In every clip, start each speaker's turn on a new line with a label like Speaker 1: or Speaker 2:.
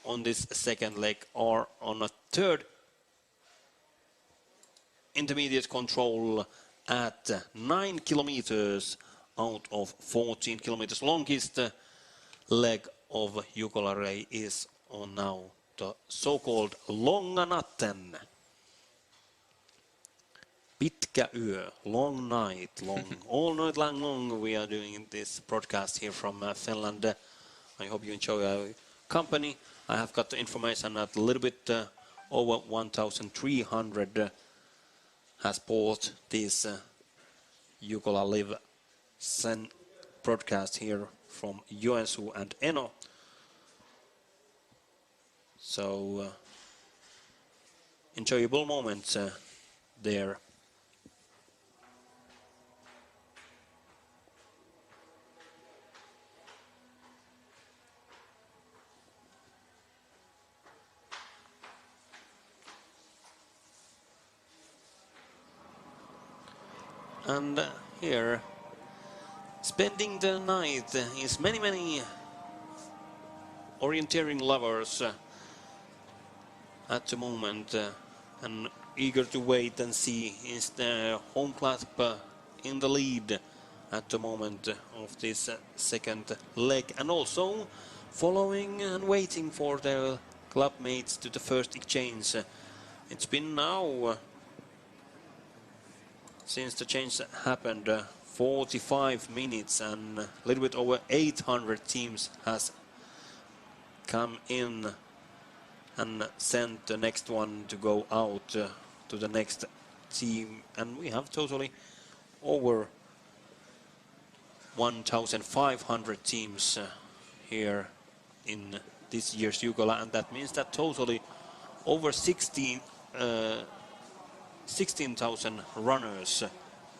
Speaker 1: on this second leg are on a third intermediate control at 9 kilometers out of 14 kilometers. Longest leg of Jukola Ray is on now the so-called Longa natten. Pitkä yö, long night, all night long we are doing this broadcast here from Finland. I hope you enjoy our company. I have got the information that a little bit over 1,300 has bought this Jukola Live broadcast here from Joensuu and Eno. So enjoyable moments there. And here, spending the night is many orienteering lovers at the moment and eager to wait and see is the home club in the lead at the moment of this second leg, and also following and waiting for their club mates to the first exchange. It's been now since the change happened 45 minutes, and a little bit over 800 teams has come in and sent the next one to go out to the next team, and we have totally over 1,500 teams here in this year's Jukola, and that means that totally over 16,000 runners,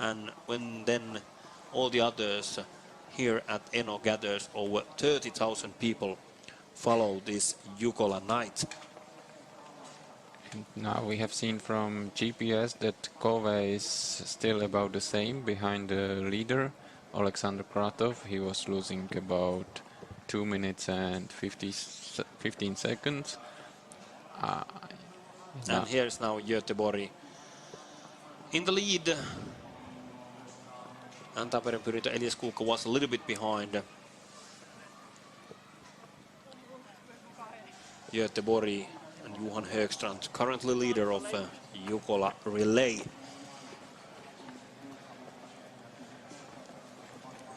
Speaker 1: and when then all the others here at Eno gathers, over 30,000 people follow this Jukola night.
Speaker 2: Now we have seen from GPS that Kove is still about the same behind the leader, Alexander Kratov. He was losing about 2 minutes and 15 seconds.
Speaker 1: And here's now Göteborg in the lead. And Tampereen Pyrintö Elias Kulka was a little bit behind Göteborg and Johan Högstrand, currently leader of Jukola Relay.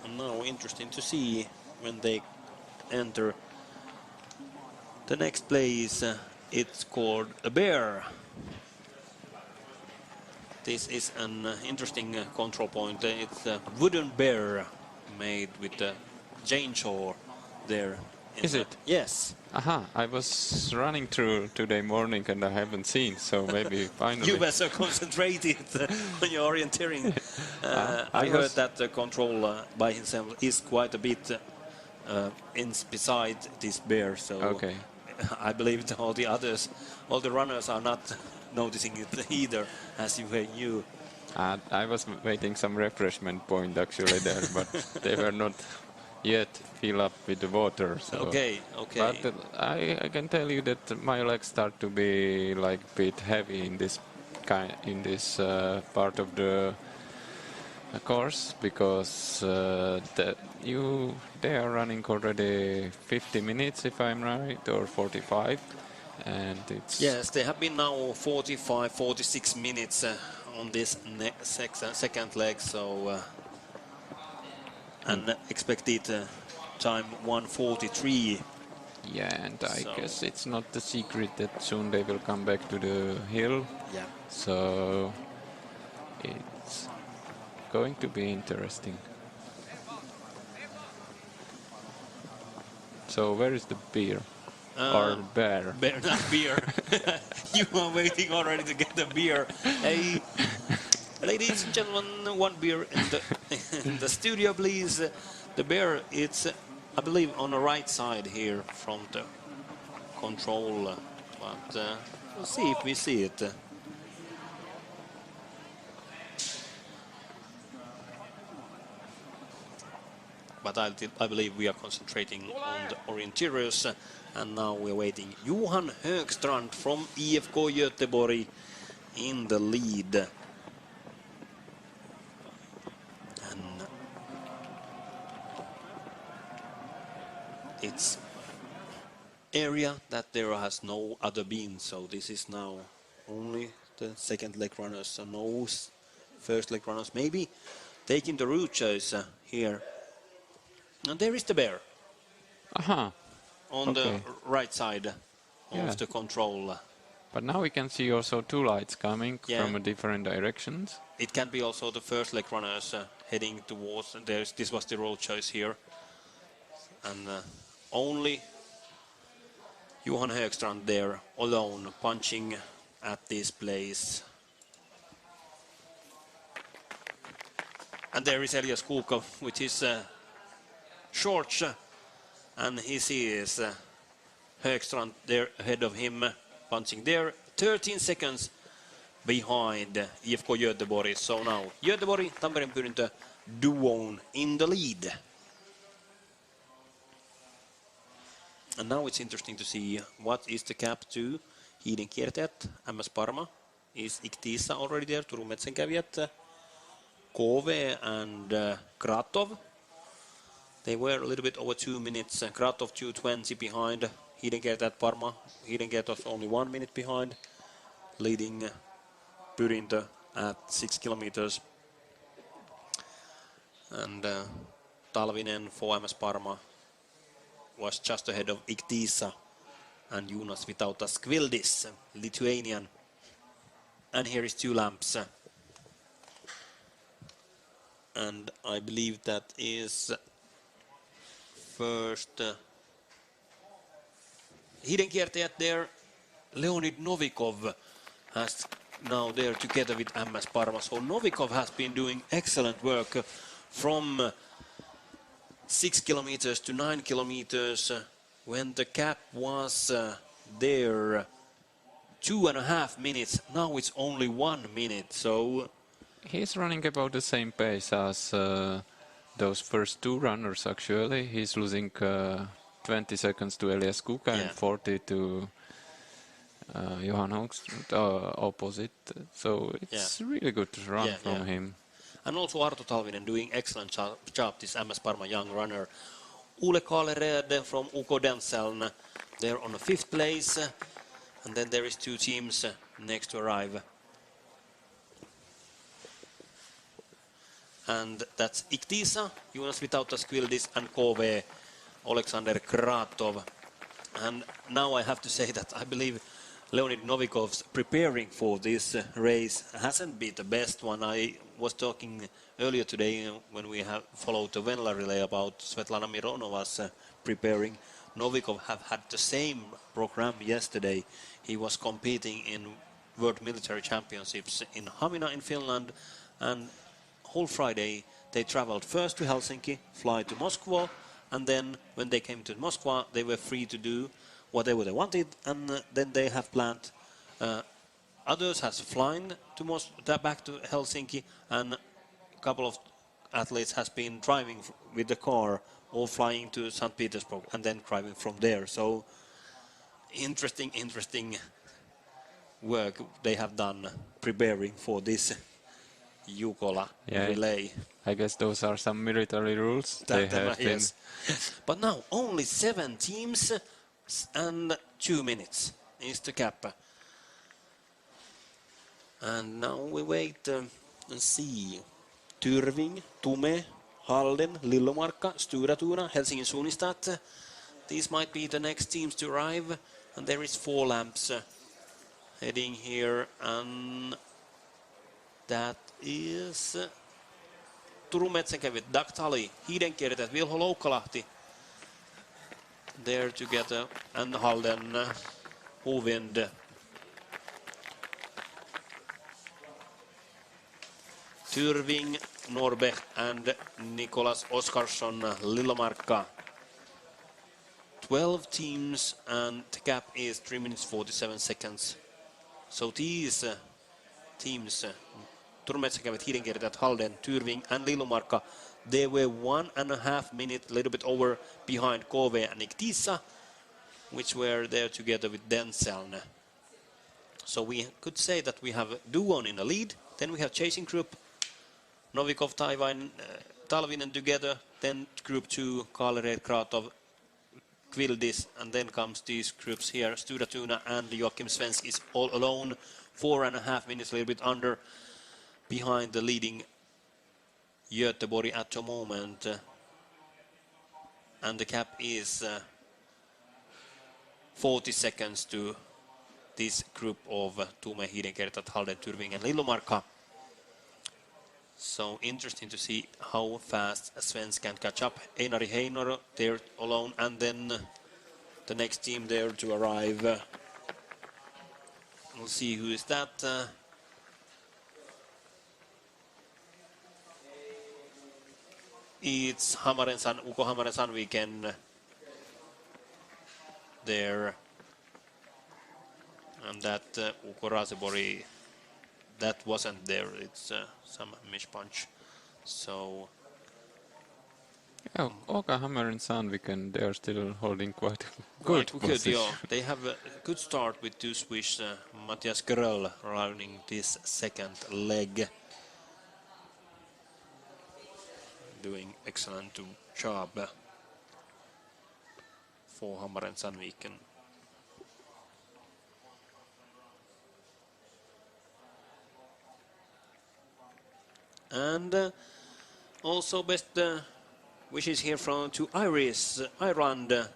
Speaker 1: And now interesting to see when they enter the next place. It's called a bear. This is an interesting control point. It's a wooden bear made with the chainsaw there.
Speaker 2: Is it?
Speaker 1: Yes.
Speaker 2: Aha, I was running through today morning and I haven't seen, so maybe finally.
Speaker 1: You were so concentrated on your orienteering. I heard that the control by himself is quite a bit beside this bear, so
Speaker 2: okay.
Speaker 1: I believe that all the runners are not noticing it either, as you knew.
Speaker 2: I was waiting some refreshment point actually there, but they were not yet filled up with the water. So.
Speaker 1: Okay.
Speaker 2: But I can tell you that my legs start to be like a bit heavy in this part of the course, because they are running already 50 minutes, if I'm right, or 45. And it's
Speaker 1: yes, they have been now 45, 46 minutes on this second leg, so and expected time 1:43.
Speaker 2: Yeah, and I guess it's not the secret that soon they will come back to the hill.
Speaker 1: Yeah.
Speaker 2: So it's going to be interesting. So where is the beer? Or bear?
Speaker 1: Bear, not beer. You are waiting already to get the beer. Hey, ladies and gentlemen, one beer in the studio, please. The beer, it's, I believe, on the right side here from the control. But we'll see if we see it. but I believe we are concentrating on the orienteers. And now we're waiting Johan Högstrand from IFK Göteborg in the lead. And it's area that there has no other been, so this is now only the second leg runners, so no first leg runners. Maybe taking the route choice here. And there is the bear. On the right side of the control.
Speaker 2: But now we can see also two lights coming from different directions.
Speaker 1: It can be also the first leg runners heading towards. This was the road choice here, and only Johan Högstrand there alone punching at this place. And there is Elias Kukov with his shorts, and he sees Högstrand there ahead of him, punching there, 13 seconds behind IFK Göteborg. So now Göteborg, Tampereen Pyrintö duo in the lead. And now it's interesting to see what is the cap to Hiidenkiertäjät, MS Parma. Is Iktisa already there? Turun Metsänkävijät, KV and Kratov. They were a little bit over 2 minutes. Kratov 2:20 behind Hiidenkiertäjät Parma. Hiidenkiertäjät only 1 minute behind, leading Pyrintö at 6 kilometers. And Talvinen for MS Parma was just ahead of Iktisa and Jonas Vytautas-Skvildis, Lithuanian. And here is two lamps. And I believe that is first Hiidenkiertäjät there. Leonid Novikov has now there together with MS Parma. So Novikov has been doing excellent work from 6 kilometers to 9 kilometers when the cap was there 2.5 minutes. Now it's only 1 minute. So
Speaker 2: he's running about the same pace as those first two runners. Actually, he's losing 20 seconds to Elias Kuka and 40 to Johan Högstrand opposite. So it's really good run from him.
Speaker 1: And also Arto Talvinen doing excellent job, this MS Parma young runner. Ole Kalered from UK Denseln, they're on the 5th place. And then there is two teams next to arrive. And that's Iktisa, Jonas Vytautas-Skvildis, and KV, Alexander Kratov. And now I have to say that I believe Leonid Novikov's preparing for this race hasn't been the best one. I was talking earlier today when we have followed the Venla relay about Svetlana Mironova's preparing. Novikov have had the same program yesterday. He was competing in World Military Championships in Hamina in Finland, and whole Friday they traveled first to Helsinki, fly to Moscow, and then when they came to Moscow they were free to do whatever they wanted, and then they have planned. Others has flown to back to Helsinki, and a couple of athletes has been driving with the car or flying to St. Petersburg and then driving from there. So interesting work they have done preparing for this Jukola relay.
Speaker 2: I guess those are some military rules.
Speaker 1: Yes. But now only 7 teams and 2 minutes is the cap. And now we wait and see. Tyrving, Tume, Halden, Lillomarkka, Stura-Tuna, Helsingin Suunistad. These might be the next teams to arrive. And there is 4 lamps heading here, and that is Turun Metsänkävijät, Daktali, Hiidenkiertäjät, Vilho Loukkalahti there together, and Halden, Hovind. Tyrving, Norbeck and Nicolas Oskarsson, Lillomarkka. 12 teams and the gap is 3 minutes 47 seconds. So these teams, Turun Metsänkävijät, Hiidenkiertäjät, Halden, Tyrving and Lillomarkka, They were 1.5 minutes, a little bit over behind Kove and Iktisa, which were there together with Denseln. So we could say that we have Duon in the lead, then we have chasing group, Novikov, Talvinen together, then group 2, Kaalered, Kratov, Kvildis, and then comes these groups here, Stura Tuna and Joachim Svensk is all alone, 4.5 minutes, a little bit under, behind the leading Göteborg at the moment. And the cap is 40 seconds to this group of Tume, Hiidenkertat, Halden, Tyrving and Lillumarkka. So interesting to see how fast Svensk can catch up. Einari Heinor there alone, and then the next team there to arrive. We'll see who is that. It's Uko Hamaren Sandviken there. And that Uko Raseborg, that wasn't there. It's some mispunch. So
Speaker 2: yeah, Oka Hammer and Sandviken, they are still holding quite a good position.
Speaker 1: Yeah. They have a good start with two Swiss, Matthias Gröll running this second leg. Doing excellent job for Hammer and Sandviken. And also best wishes here to Ireland,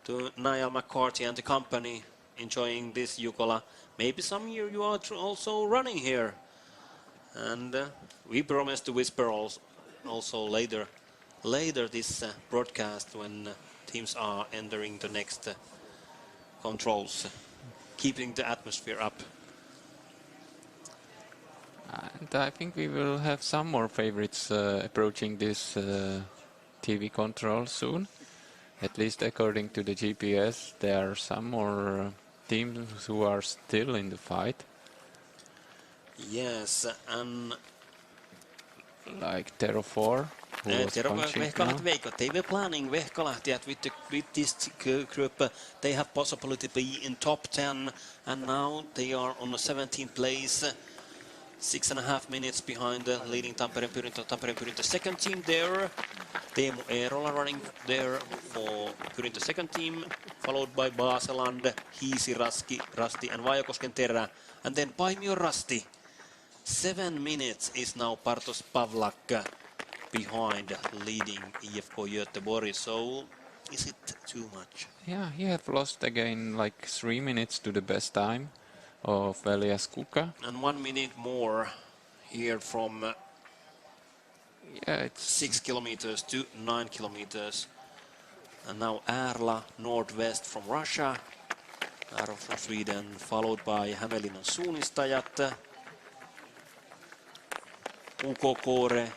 Speaker 1: to Niall McCarthy and the company, enjoying this Jukola. Maybe some year you are also running here. And we promise to whisper also later this broadcast when teams are entering the next controls, keeping the atmosphere up.
Speaker 2: And I think we will have some more favorites approaching this TV control soon. At least according to the GPS, there are some more teams who are still in the fight.
Speaker 1: Yes, and
Speaker 2: like Tero 4, who was punching now.
Speaker 1: They were planning Vehkalahti with this group. They have possibility to be in top 10, and now they are on the 17th place. 6.5 minutes behind the leading Tampereen Pyrintö second team there. Teemu Eerola running there for Pyrintö second team, followed by Baseland, Hiisi, Rasti and Vaajakosken Terä. And then Paimio Rasti. 7 minutes is now Bartosz Pawlak behind leading IFK Göteborg. So is it too much?
Speaker 2: Yeah, he have lost again like 3 minutes to the best time of Elias Kuka.
Speaker 1: And 1 minute more here from
Speaker 2: it's
Speaker 1: 6 kilometers to 9 kilometers. And now Erla, northwest from Russia, Aaro from Sweden, followed by Hämeenlinnan suunnistajat, UK Kore,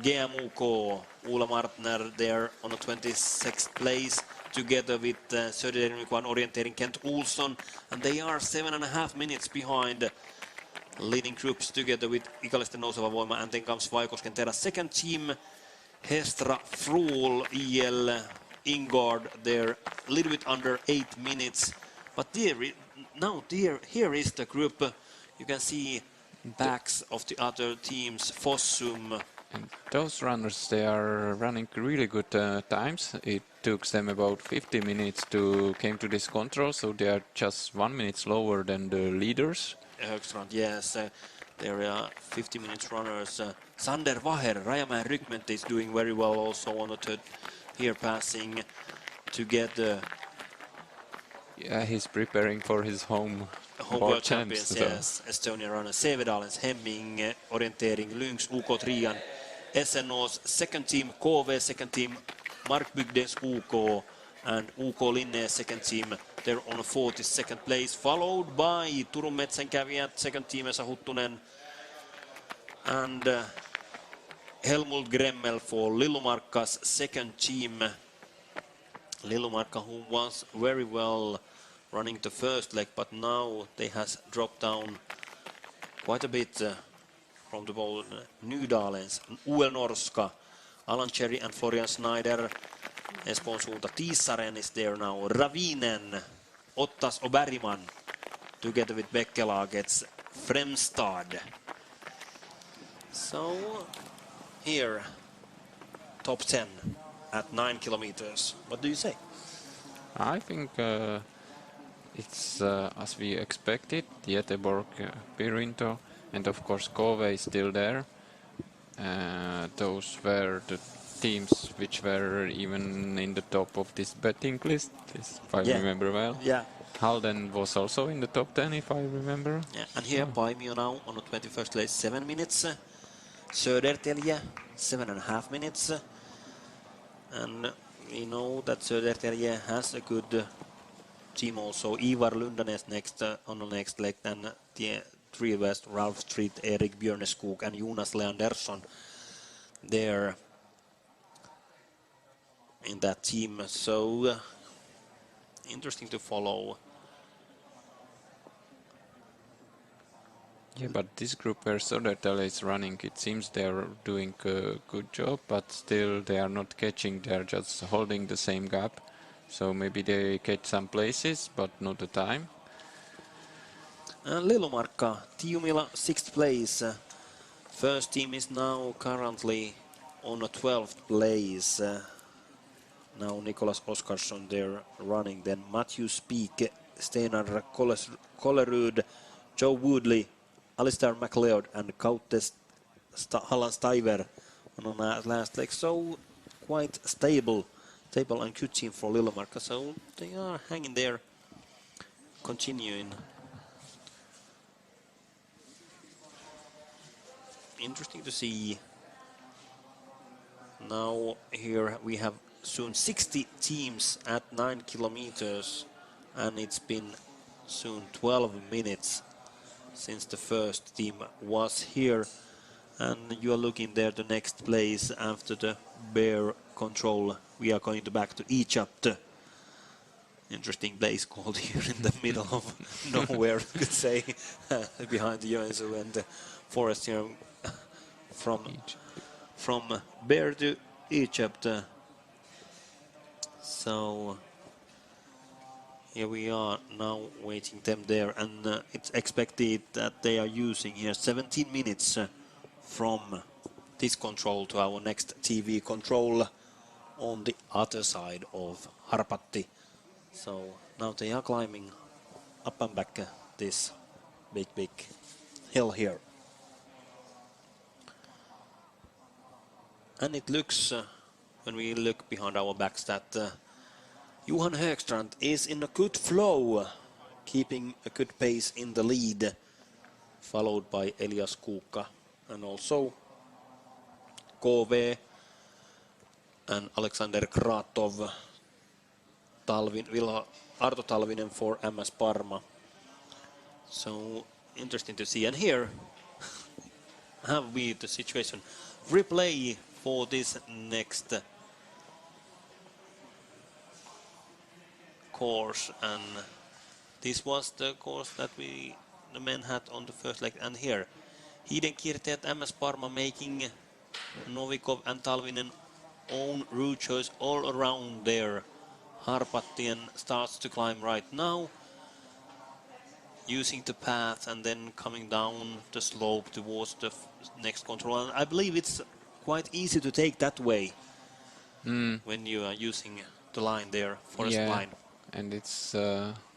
Speaker 1: GMUK, Ulla Martner there on the 26th place, together with Söderberg orienteering Kent Olsson, and they are 7.5 minutes behind leading groups together with Ikallisten Nouseva Voima, and then comes Vaajakosken Terä second team, Hestra, Fruul, IL, Ingard there, a little bit under 8 minutes, but here is the group. You can see backs of the other teams, Fossum.
Speaker 2: And those runners, they are running really good times. It took them about 50 minutes to came to this control, so they are just 1 minute slower than the leaders.
Speaker 1: Högstrand, yes, there are 50 minutes runners. Sander Vaher, Rajamäen Rykment is doing very well also on the third here, passing together.
Speaker 2: Yeah, he's preparing for his home
Speaker 1: World Champions, so. Yes. Estonian runner Sevedalens, Hemming, orienteering, Lynx, UK Trian, SNO's second team, KV second team, Mark Bygdens UK, and UK Linne second team. They're on a 42nd place, followed by Turun Metsänkävijät second team, Esa Huttunen, and Helmut Gremmel for Lillumarkka's second team. Lillumarkka, who was very well running the first leg, but now they has dropped down quite a bit from the ball. Nydalens, UL Norska, Alan Cherry and Florian Schneider. Espoon suunta Tiissaren is there now. Ravinen, Ottas Obergman, together with Bekkela gets Fremstad. So here, top 10 at 9 kilometers. What do you say?
Speaker 2: I think it's as we expected. Göteborg, Pirinto, and of course Kove is still there. Those were the teams which were even in the top of this betting list, if I remember well.
Speaker 1: Yeah.
Speaker 2: Halden was also in the top 10, if I remember.
Speaker 1: Yeah. And here Paimio now on the 21st place, 7 minutes. Södertälje, 7.5 minutes. And we know that Södertälje has a good team also. Ivar Lundanes next on the next leg, then the 3 West, Ralph Street, Erik Björneskog and Jonas Leandersson there in that team. So interesting to follow.
Speaker 2: Yeah, but this group where Södertälje is running, it seems they're doing a good job, but still they are not catching, they're just holding the same gap. So maybe they catch some places, but not the time.
Speaker 1: Lilumarkka, Tiumila 6th place. First team is now currently on a 12th place. Now Nicholas Oskarsson there running. Then Matthew Speak, Steinar Kollerud, Joe Woodley, Alistair McLeod and Kautes Hallan Stiver on the last leg. So quite stable and good team for Lilumarkka. So they are hanging there, continuing. Interesting to see. Now here we have soon 60 teams at 9 kilometers, and it's been soon 12 minutes since the first team was here. And you are looking there the next place after the bear control. We are going back to Egypt. Interesting place called here in the middle of nowhere, you could say, behind the Joensuu and the forest here. From Bear to Egypt. So here we are now waiting them there, and it's expected that they are using here 17 minutes from this control to our next TV control on the other side of Harpatti. So now they are climbing up and back this big hill here. And it looks, when we look behind our backs, that Johan Högstrand is in a good flow, keeping a good pace in the lead, followed by Elias Kuukka and also Kove and Alexander Kratov, Arto Talvinen for MS Parma. So interesting to see. And here have we the situation. Replay for this next course, and this was the course that the men had on the first leg. And here Hidenkirte at MS Parma making Novikov and Talvinen own route choice all around there. Harpatti starts to climb right now, using the path and then coming down the slope towards the next control. And I believe it's quite easy to take that way when you are using the line there, forest line.
Speaker 2: And it's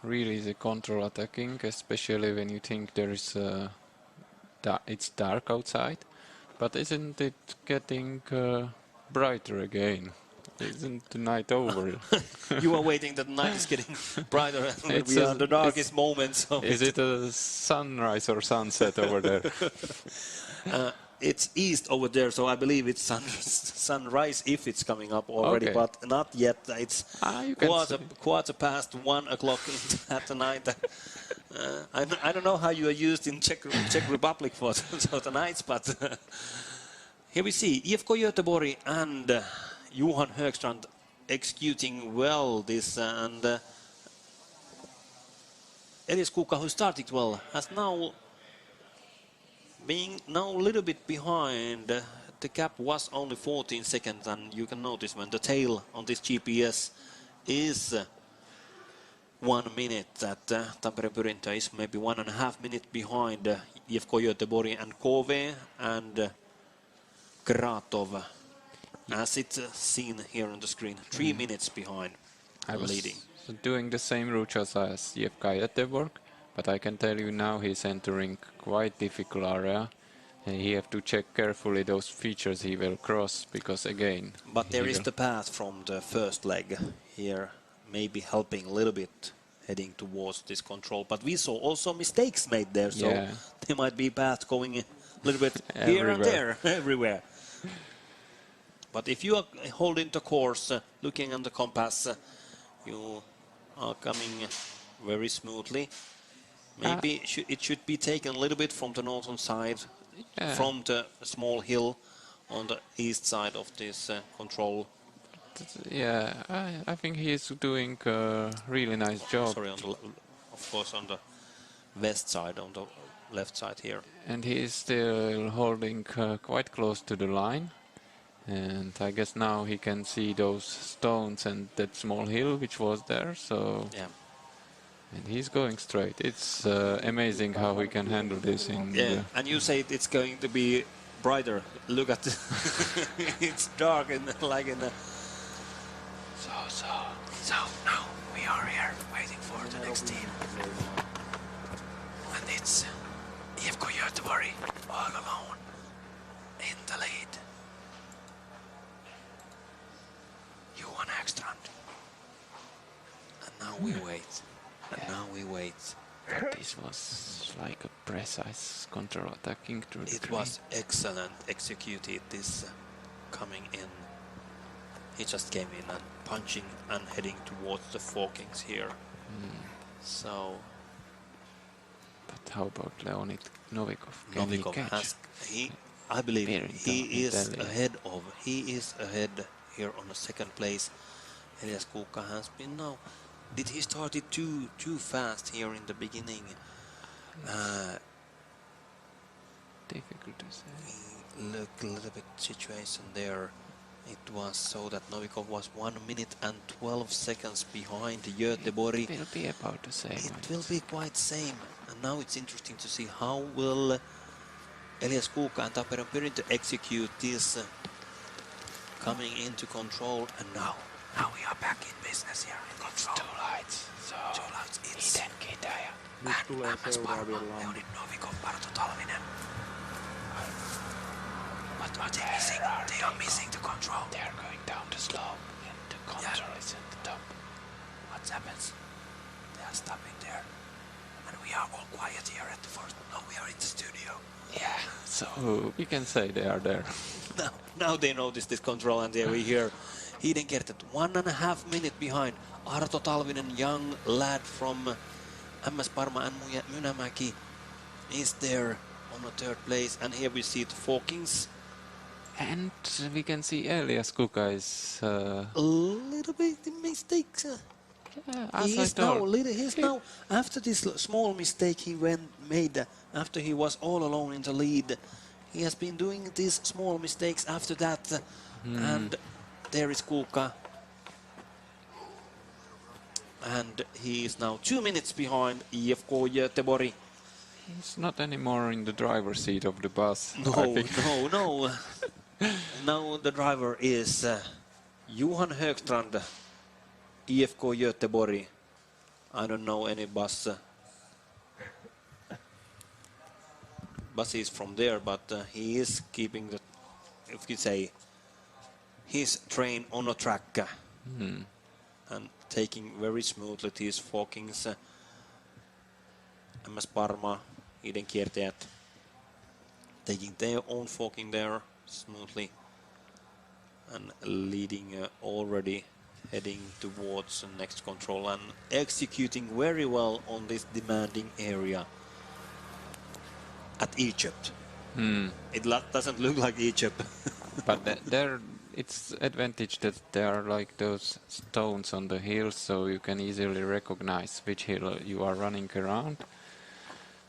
Speaker 2: really the control attacking, especially when you think there is it's dark outside. But isn't it getting brighter again? Isn't the night over?
Speaker 1: You are waiting that the night is getting brighter when we are in the darkest moments.
Speaker 2: Is it a sunrise or sunset over there?
Speaker 1: It's east over there, so I believe it's sunrise if it's coming up already, but not yet. It's quarter past 1 o'clock at the night. I don't know how you are used in Czech Republic for the nights, but here we see IFK Göteborg and Johan Högstrand executing well this, and Elias Kuukka, who started well, has now being a little bit behind the gap was only 14 seconds, and you can notice when the tail on this GPS is 1 minute, that Tampere Pyrintö is maybe 1.5 minutes behind IFK Göteborg and Kove and Kratov, as it's seen here on the screen, 3 minutes behind
Speaker 2: I was
Speaker 1: leading.
Speaker 2: doing the same route as IFK Göteborg, but I can tell you now he's entering quite difficult area. And he have to check carefully those features he will cross, because again...
Speaker 1: But there is the path from the first leg here, maybe helping a little bit heading towards this control. But we saw also mistakes made there, so there might be path going a little bit here and there, everywhere. But if you are holding the course, looking at the compass, you are coming very smoothly. Maybe it should be taken a little bit from the northern side, from the small hill on the east side of this control.
Speaker 2: Yeah, I think he's doing a really nice job.
Speaker 1: Sorry, of course on the west side, on the left side here.
Speaker 2: And he's still holding quite close to the line. And I guess now he can see those stones and that small hill which was there, so...
Speaker 1: Yeah.
Speaker 2: And he's going straight. It's amazing how he can handle this in...
Speaker 1: Yeah, and you say it's going to be brighter. Look at it's dark and like in the... So now we are here waiting for the next team. And it's IFK Göteborg all alone in the lead. Johan Ekstrand. And now we wait. And now we wait.
Speaker 2: This was like a precise counter-attacking through the
Speaker 1: It was excellent executed, this coming in. He just came in and punching and heading towards the forkings here. So...
Speaker 2: But how about Leonid Novikov?
Speaker 1: Novikov has... I believe he is ahead here on the second place. Elias Kuka has been now... Did he start it too fast here in the beginning?
Speaker 2: Difficult to say.
Speaker 1: Look a little bit situation there. It was so that Novikov was 1 minute and 12 seconds behind Göteborg.
Speaker 2: It will be about the same.
Speaker 1: It will be quite same. And now it's interesting to see how will Elias Kuka and Tampere Pyrintö execute this coming into control. And now we are back in business here in control. Two lights. It's Kitaja. And MS Parma, Leonid Novikov, Arto Talvinen. What are they missing? They are missing the control.
Speaker 2: They are going down the slope and the control is at the top.
Speaker 1: What happens? They are stopping there. And we are all quiet here at the first. No, we are in the studio.
Speaker 2: Yeah, so we can say they are there.
Speaker 1: Now they notice this control, and there we hear Hiidenkertet 1.5 minutes behind. Arto Talvinen, young lad from MS Parma and Mynämäki, is there on the third place. And here we see the forkings.
Speaker 2: And we can see Elias Kuka is...
Speaker 1: a little bit mistakes. He's now, after this small mistake he made after he was all alone in the lead, he has been doing these small mistakes after that. And there is Kuka. And he is now 2 minutes behind IFK Göteborg.
Speaker 2: He's not anymore in the driver's seat of the bus.
Speaker 1: No. Now the driver is Johan Högstrand, IFK Göteborg. I don't know any buses from there, but he is keeping the, if you say, his train on a track and taking very smoothly these forkings. MS Parma, Hiidenkiertäjät, taking their own forking there smoothly and leading already, heading towards the next control and executing very well on this demanding area at Egypt. It doesn't look like Egypt.
Speaker 2: But there it's advantage that there are like those stones on the hills, so you can easily recognize which hill you are running around.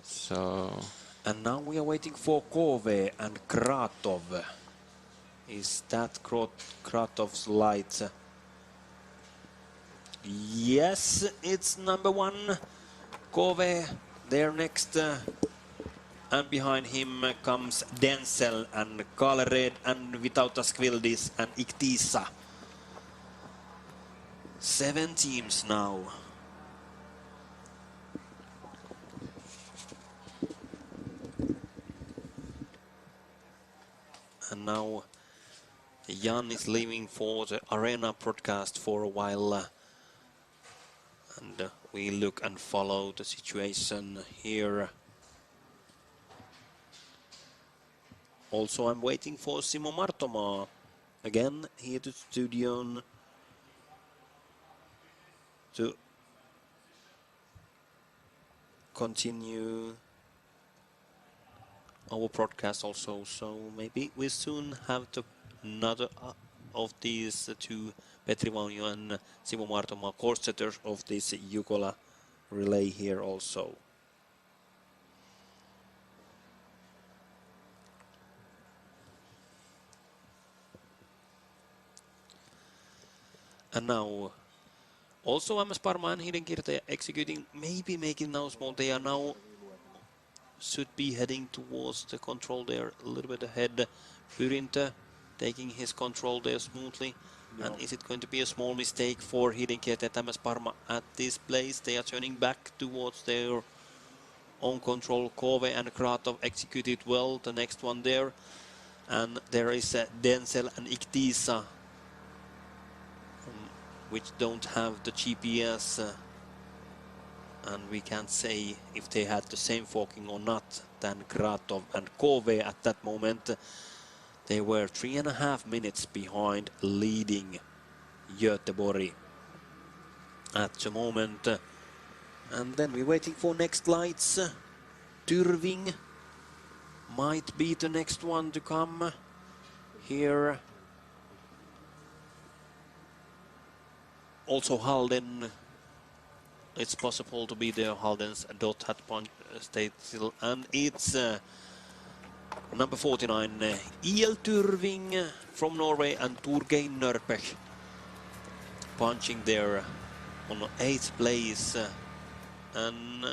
Speaker 2: So...
Speaker 1: And now we are waiting for Kove and Kratov. Is that Kratov's light? Yes, it's number 1. Kove there next. And behind him comes Denzel and Kalered and Vitautas Kvildis and Iktisa. 7 teams now. And now Jan is leaving for the arena broadcast for a while. And we look and follow the situation here. Also, I'm waiting for Simo Martomaa again here to the studio to continue our broadcast also. So maybe we soon have another of these two, Petri Vaunio and Simo Martomaa, course setters of this Jukola relay here also. And now also MS Parma and Hiddenkirta executing, maybe making now small. They are now should be heading towards the control there a little bit ahead. Pyrintä taking his control there smoothly. And is it going to be a small mistake for Hiddenkirta and MS Parma at this place? They are turning back towards their own control. Kove and Kratov executed well. The next one there. And there is Denzel and Iktisa, which don't have the GPS, and we can't say if they had the same forking or not than Kratov and Kove at that moment. They were 3.5 minutes behind leading Göteborg at the moment. And then we're waiting for next lights. Tyrving might be the next one to come here. Also Halden, it's possible to be there. Halden's dot hat punch stayed still, and it's number 49, El Tyrving from Norway, and Turgein Nörpech punching there on 8th place. And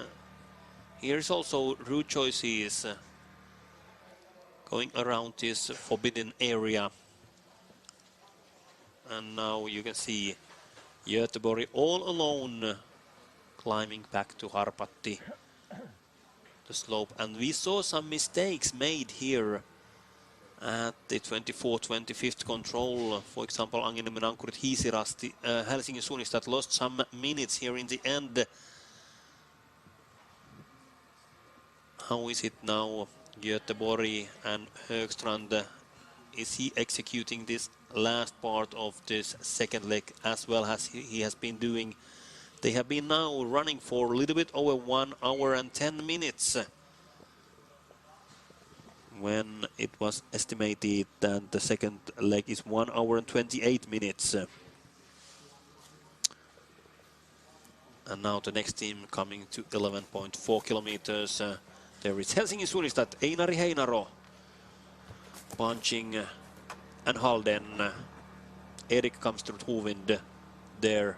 Speaker 1: here's also route choices going around this forbidden area. And now you can see Göteborg all alone climbing back to Harpatti, the slope. And we saw some mistakes made here at the 24-25th control. For example, Angeniemen Ankurit Hiisirasti, Helsingin Sunistat lost some minutes here in the end. How is it now? Göteborg and Högstrand, is he executing this last part of this second leg as well as he has been doing? They have been now running for a little bit over 1 hour and 10 minutes when it was estimated that the second leg is 1 hour and 28 minutes. And now the next team coming to 11.4 kilometers. There is Helsingin Sunistat, Einari Heinaro punching, and Halden. Erik comes to Hovind there.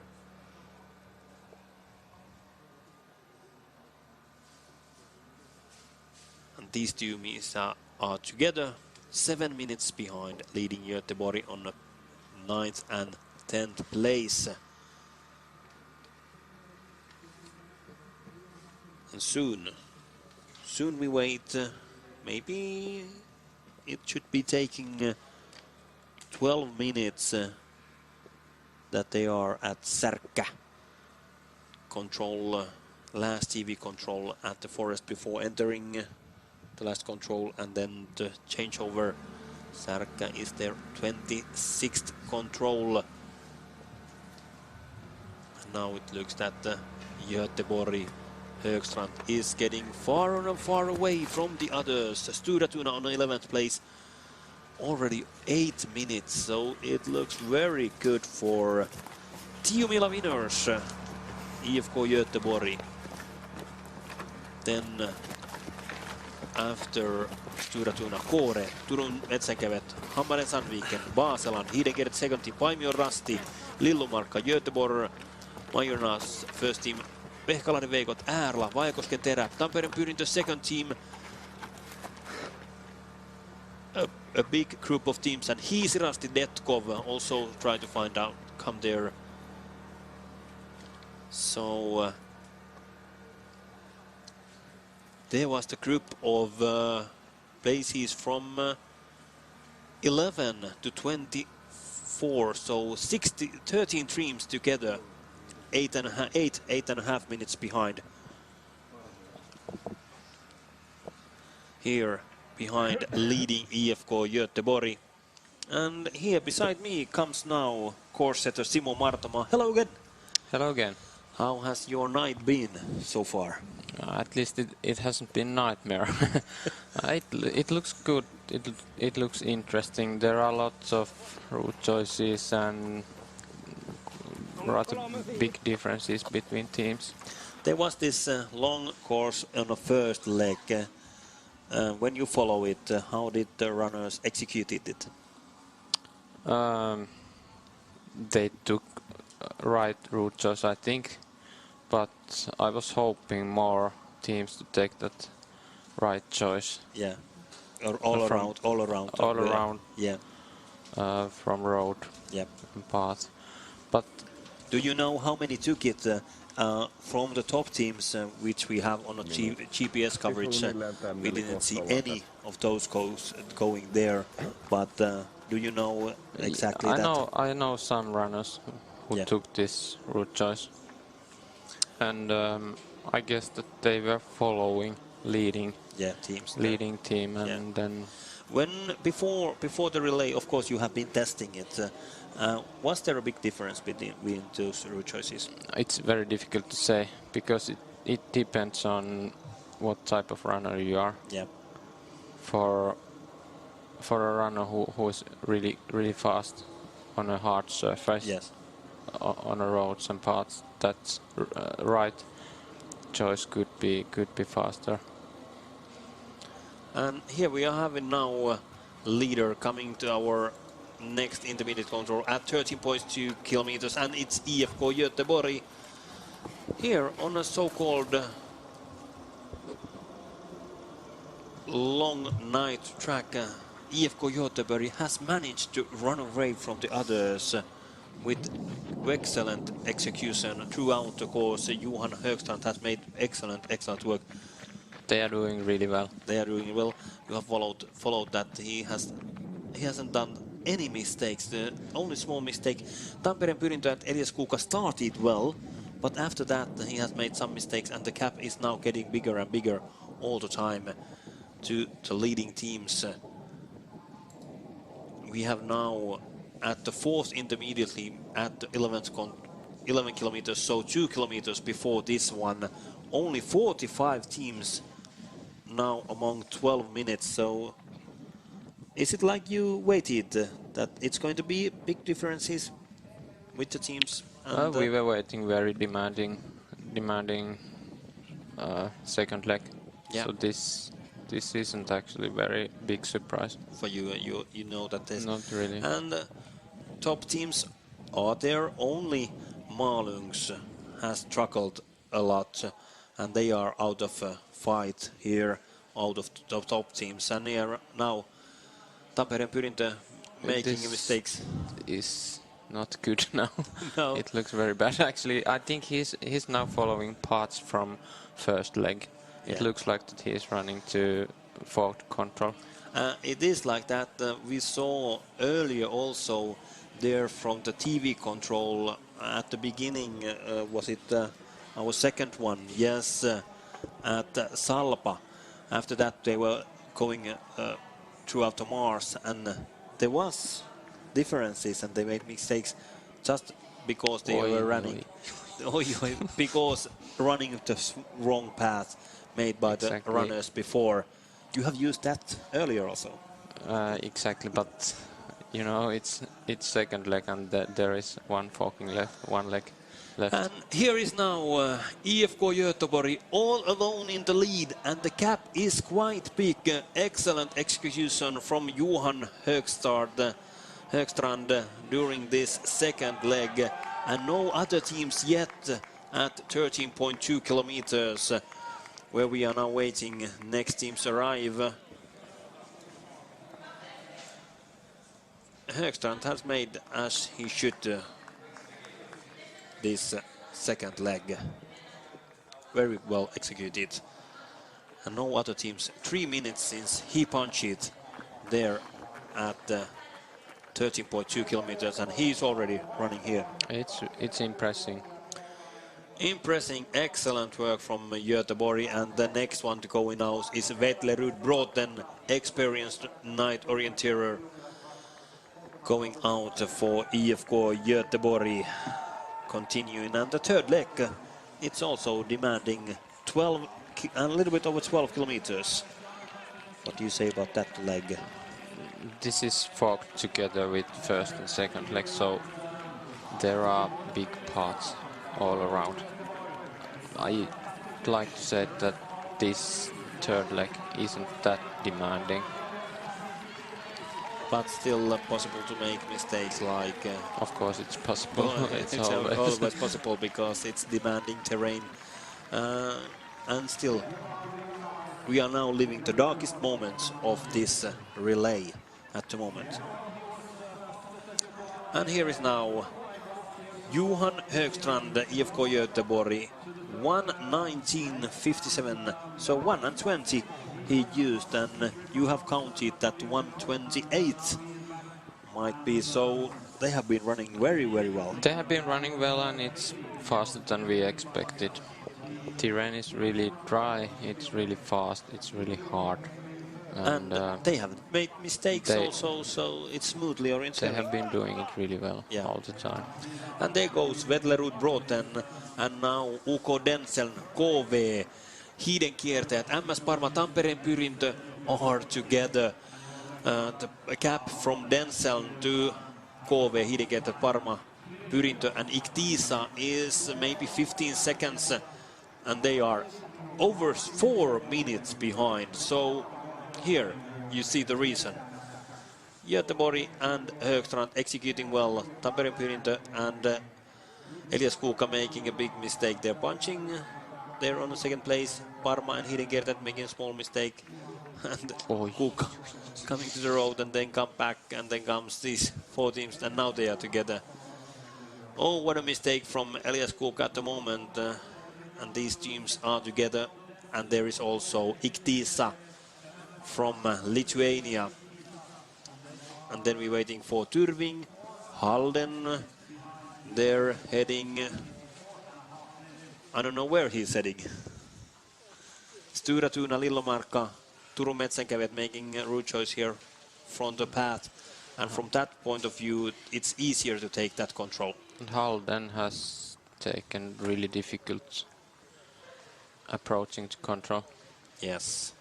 Speaker 1: And these two teams are together 7 minutes behind, leading Göteborg on the 9th and 10th place. And soon we wait, maybe it should be taking 12 minutes that they are at Särkkä control, last TV control at the forest before entering the last control, and then the changeover. Särkkä is their 26th control. And now it looks that Göteborg Högstrand is getting far and far away from the others. Stura Tuna on the 11th place, already 8 minutes, so it looks very good for Tiomila winners, IFK Göteborg. Then after Stura Tuna, Kore, Turun Metsänkävet, Hammaren Sandviken, Vasalan, Hidegert second team, Paimio Rasti, Lillumarkka, Göteborg, Majornas first team, Vehkalahden Veikot, Äärla, Vajakosken Terä, Tampereen Pyrintö second team, a big group of teams, and Hiisirasti Detkov also try to find out, come there. So there was the group of places from 11 to 24, so 13 teams together, 8.5 minutes behind. Here behind leading IFK Göteborg. And here beside me comes now course setter Simo Martoma. Hello again.
Speaker 2: Hello again.
Speaker 1: How has your night been so far?
Speaker 2: At least it hasn't been nightmare. It looks good. It looks interesting. There are lots of route choices and rather big differences between teams.
Speaker 1: There was this long course on the first leg. When you follow it, how did the runners execute it?
Speaker 2: They took right route choice, I think, but I was hoping more teams to take that right choice.
Speaker 1: Yeah, or all around. Yeah,
Speaker 2: from road.
Speaker 1: Yep.
Speaker 2: And path. But
Speaker 1: do you know how many took it from the top teams, which we have on a GPS coverage? We didn't see any of those going there, but do you know exactly that?
Speaker 2: I know some runners who took this route choice, and I guess that they were following leading team, and then
Speaker 1: when before the relay, of course, you have been testing it. Was there a big difference between those route choices?
Speaker 2: It's very difficult to say because it depends on what type of runner you are.
Speaker 1: Yeah.
Speaker 2: For a runner who is really fast on a hard surface,
Speaker 1: yes,
Speaker 2: on the roads and paths, that's right choice could be faster.
Speaker 1: And here we are having now a leader coming to our next intermediate control at 13.2 kilometers, and it's IFK Göteborg here on a so-called long night track. IFK Göteborg has managed to run away from the others with excellent execution throughout the course. Johan Högstrand has made excellent work.
Speaker 2: They are doing really well.
Speaker 1: They are doing well. You have followed that. He hasn't done any mistakes. The only small mistake, Tampereen Pyrintö and Elias Kuka started well, but after that he has made some mistakes, and the gap is now getting bigger and bigger all the time to leading teams. We have now at the fourth intermediately at the 11 kilometers, so 2 kilometers before this one, only 45 teams now among 12 minutes. So is it like you waited that it's going to be big differences with the teams? And,
Speaker 2: we were waiting very demanding second leg.
Speaker 1: Yeah.
Speaker 2: So this isn't actually very big surprise
Speaker 1: for you. You know that there's
Speaker 2: not really.
Speaker 1: And top teams are there. Only Malungs has struggled a lot, and they are out of a fight here, out of the top teams. And here now Tampereen Pyrintö making mistakes.
Speaker 2: Is not good now.
Speaker 1: No.
Speaker 2: It looks very bad actually. I think he's now following parts from first leg. It looks like that he's running to forward control.
Speaker 1: It is like that. We saw earlier also there from the TV control at the beginning. Was it our second one? Yes, at Salpa. After that they were going throughout the Mars, and there was differences and they made mistakes just because they were running. Because running the wrong path made by the runners before. You have used that earlier also.
Speaker 2: Exactly, but you know it's second leg and there is one forking left, one leg. left.
Speaker 1: And here is now IFK Göteborg all alone in the lead, and the gap is quite big. Excellent execution from Johan Högstrand during this second leg, and no other teams yet at 13.2 kilometers, where we are now waiting next teams arrive. Högstrand has made as he should this second leg. Very well executed. And no other teams 3 minutes since he punched it there at 13.2 kilometers, and he's already running here.
Speaker 2: It's impressive.
Speaker 1: Impressing, excellent work from Göteborg, and the next one to go in now is Vetlerud Bråten, experienced night orienteer, going out for IFK Göteborg. Continuing, and the third leg, it's also demanding a little bit over 12 kilometers. What do you say about that leg?
Speaker 2: This is forked together with first and second leg, so there are big parts all around. I'd like to say that this third leg isn't that demanding.
Speaker 1: But still possible to make mistakes, like...
Speaker 2: of course it's possible.
Speaker 1: It's always possible because it's demanding terrain. And still, we are now living the darkest moments of this relay at the moment. And here is now Johan Högstrand, IFK Göteborg, 1:19.57, so 1:20 he used, and you have counted that 1:28 might be, so they have been running very, very well.
Speaker 2: They have been running well, and it's faster than we expected. Terrain is really dry, it's really fast, it's really hard.
Speaker 1: And they haven't made mistakes also, so it's smoothly oriented.
Speaker 2: They have been doing it really well all the time.
Speaker 1: And there goes Vetlerud Bråten, and now UK Denseln, KV, Hiidenkiertäjät, MS Parma, Tampereen Pyrintö are together. The gap from Denseln to KV, Hiidenkiertäjät, Parma, Pyrintö and Iktisa is maybe 15 seconds, and they are over 4 minutes behind. So here you see the reason. Göteborg and Högstrand executing well. Tampereen Pyrintö and Elias Kuka making a big mistake. They're punching. They're on the second place. Parma and Hiidenkiertäjät making a small mistake. And Kuka coming to the road and then come back, and then comes these 4 teams, and now they are together. Oh, what a mistake from Elias Kuka at the moment. And these teams are together. And there is also Iktisa from Lithuania. And then we're waiting for Tyrving, Halden. They're heading... I don't know where he's heading. Stura, Tuna, Lillomarkka, Turun Metsänkävijät making a route choice here from the path. And from that point of view, it's easier to take that control.
Speaker 2: And Halden has taken really difficult approaching to control.
Speaker 1: Yes.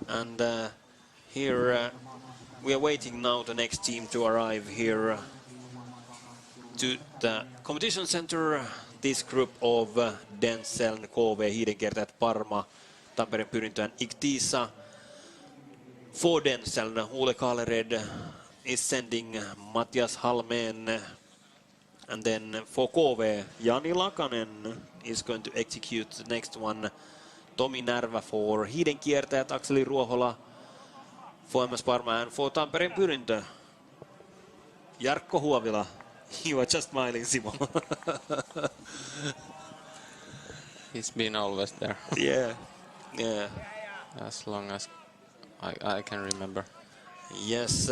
Speaker 1: And here we are waiting now the next team to arrive here to the competition center. This group of Denseln, KV, Hiidenkiertäjät, Parma, Tampereen Pyrintö and Iktisa. For Denseln, Ole Kalered is sending Matias Halmeen. And then for KV, Jani Lakanen is going to execute the next one. Tomi Närvä for Hiidenkiertäjät, Akseli Ruohola for MS Parma, and for Tampereen Pyrintö, Jarkko Huovila. You are just smiling, Simo.
Speaker 2: He's been always there.
Speaker 1: Yeah, yeah.
Speaker 2: As long as I can remember.
Speaker 1: Yes.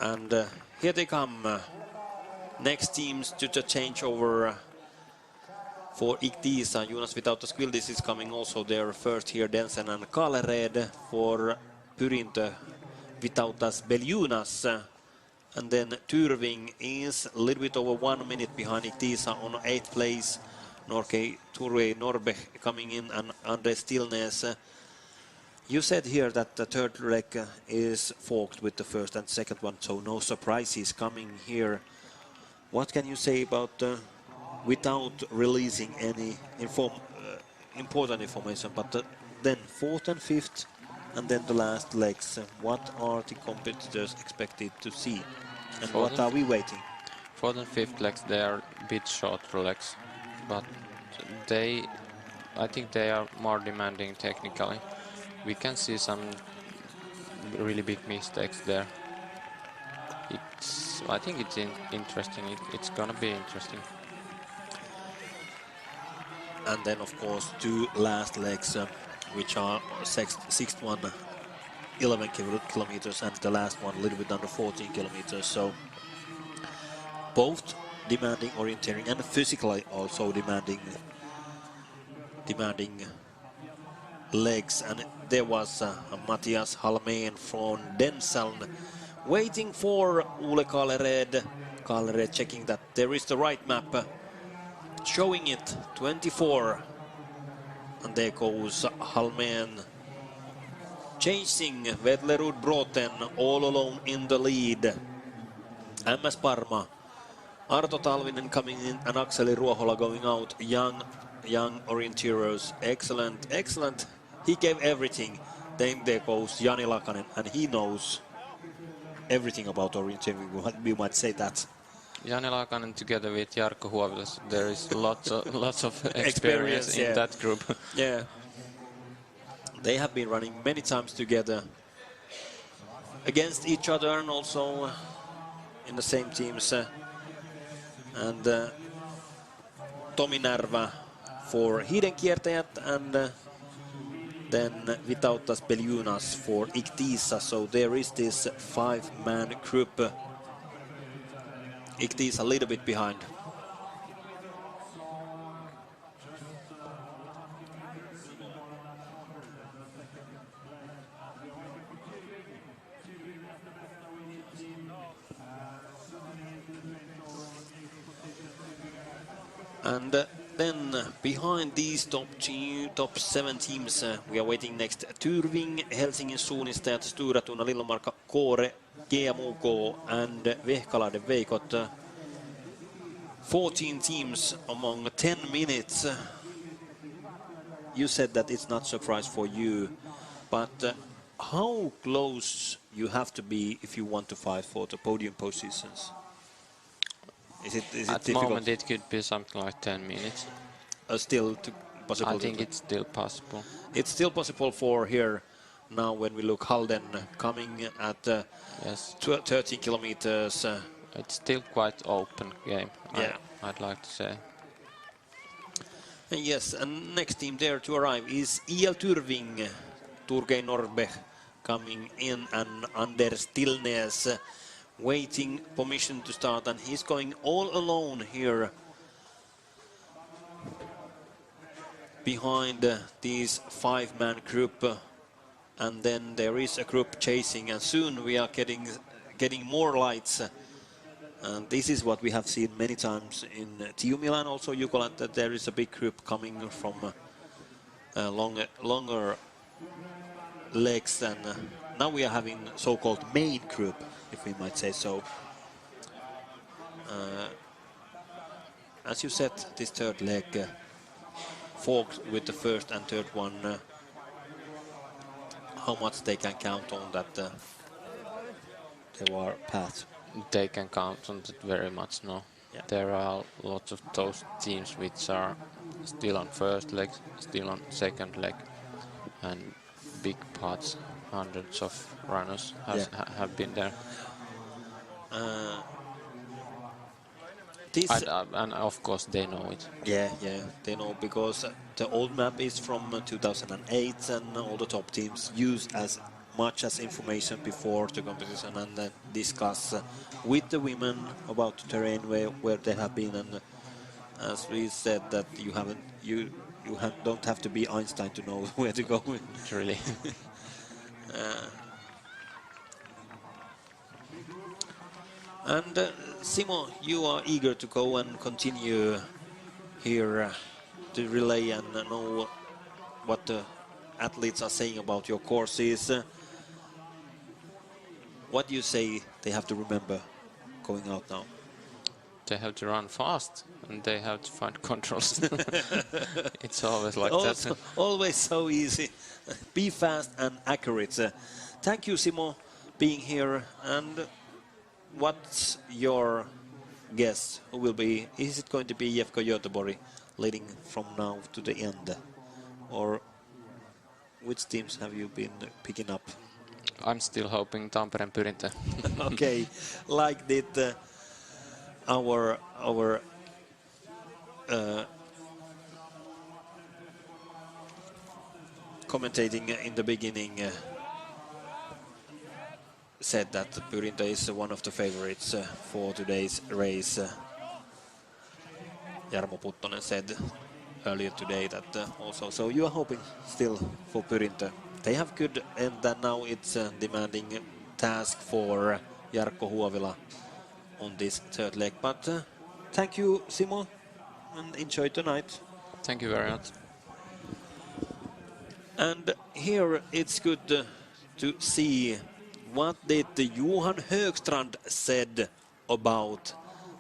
Speaker 1: And here they come. Next teams to the changeover For Iktisa, Jonas Vitautas Kvildis is coming also there first here, Densen and Kalered. For Pyrintö, Vitautas Beljunas. And then Tyrving is a little bit over 1 minute behind Iktisa on 8th place. Norke Turve Norbe coming in, and Andre Stillness. You said here that the third leg is forked with the first and second one, so no surprises coming here. What can you say about, without releasing any important information, but then fourth and fifth, and then the last legs, what are the competitors expected to see? And what are we waiting?
Speaker 2: Fourth and fifth legs, they are a bit shorter legs, but I think they are more demanding technically. We can see some really big mistakes there. I think it's interesting. It's gonna be interesting.
Speaker 1: And then, of course, two last legs, which are sixth one, 11 kilometers, and the last one a little bit under 14 kilometers. So both demanding orienteering and physically also demanding legs. And there was Matthias Halmén from Denseln waiting for Ole Kalered. Kalered checking that there is the right map, showing it 24, and there goes Halmén chasing Vedlerud Broten all alone in the lead. MS Parma, Arto Talvinen coming in, and Akseli Ruohola going out. Young orienteers, excellent. He gave everything. Then there goes Jani Lakanen, and he knows everything about orienteering. We might say that.
Speaker 2: Jani Lakanen together with Jarkko Huovilas, there is lots of experience in that group.
Speaker 1: Yeah. They have been running many times together against each other, and also in the same teams. And Tomi Närvä for Hiidenkiertäjät, and then Vitautas Beljunas for Iktisa. So there is this 5-man group. Iktisa a little bit behind. And then behind these top 7 teams, we are waiting next. Tyrving, Helsingin Suunnistajat, Stura Tuna, Lillomarka, Kåre, GMUK, and Vehkalaiden Veikot. 14 teams among 10 minutes. You said that it's not a surprise for you, but how close you have to be if you want to fight for the podium positions? Is it
Speaker 2: At the
Speaker 1: difficult?
Speaker 2: moment it could be something like 10 minutes.
Speaker 1: Still possible?
Speaker 2: I think it's still possible.
Speaker 1: It's still possible for here now when we look Halden coming at
Speaker 2: Yes.
Speaker 1: 13 kilometers.
Speaker 2: It's still quite open game,
Speaker 1: Yeah.
Speaker 2: I'd like to say.
Speaker 1: And yes, and next team there to arrive is IL Tyrving, Turgay Norbe coming in, and Anders Stillness waiting permission to start, and he's going all alone here behind this 5-man group, and then there is a group chasing, and soon we are getting more lights. And this is what we have seen many times in TU Milan, also Jukola, that there is a big group coming from longer legs, and now we are having so-called main group, if we might say so. As you said, this third leg forked with the first and third one. How much they can count on that there are paths?
Speaker 2: They can count on it very much now.
Speaker 1: Yeah.
Speaker 2: There are lots of those teams which are still on first leg, still on second leg, and big parts, hundreds of runners have been there. And of course they know it.
Speaker 1: Yeah, they know, because the old map is from 2008, and all the top teams use as much as information before the competition, and discuss with the women about the terrain where they have been, as we said that don't have to be Einstein to know where to go.
Speaker 2: Really.
Speaker 1: And Simo, you are eager to go and continue here to relay and know what the athletes are saying about your courses. What do you say they have to remember going out now?
Speaker 2: They have to run fast and they have to find controls. It's always like
Speaker 1: also,
Speaker 2: that.
Speaker 1: Always so easy. Be fast and accurate. Thank you, Simo, being here. And what's your guess? Who will be? Is it going to be IFK Göteborg leading from now to the end? Or which teams have you been picking up?
Speaker 2: I'm still hoping Tampereen Pyrintö.
Speaker 1: Okay, like did our commentating in the beginning said that Pyrintö is one of the favorites for today's race. Jarmo Puttonen said earlier today that also. So you are hoping still for Pyrintö. They have good, and then now it's a demanding task for Jarkko Huovila on this third leg. But thank you, Simo, and enjoy tonight.
Speaker 2: Thank you very much.
Speaker 1: And here it's good to see what did Johan Högstrand said about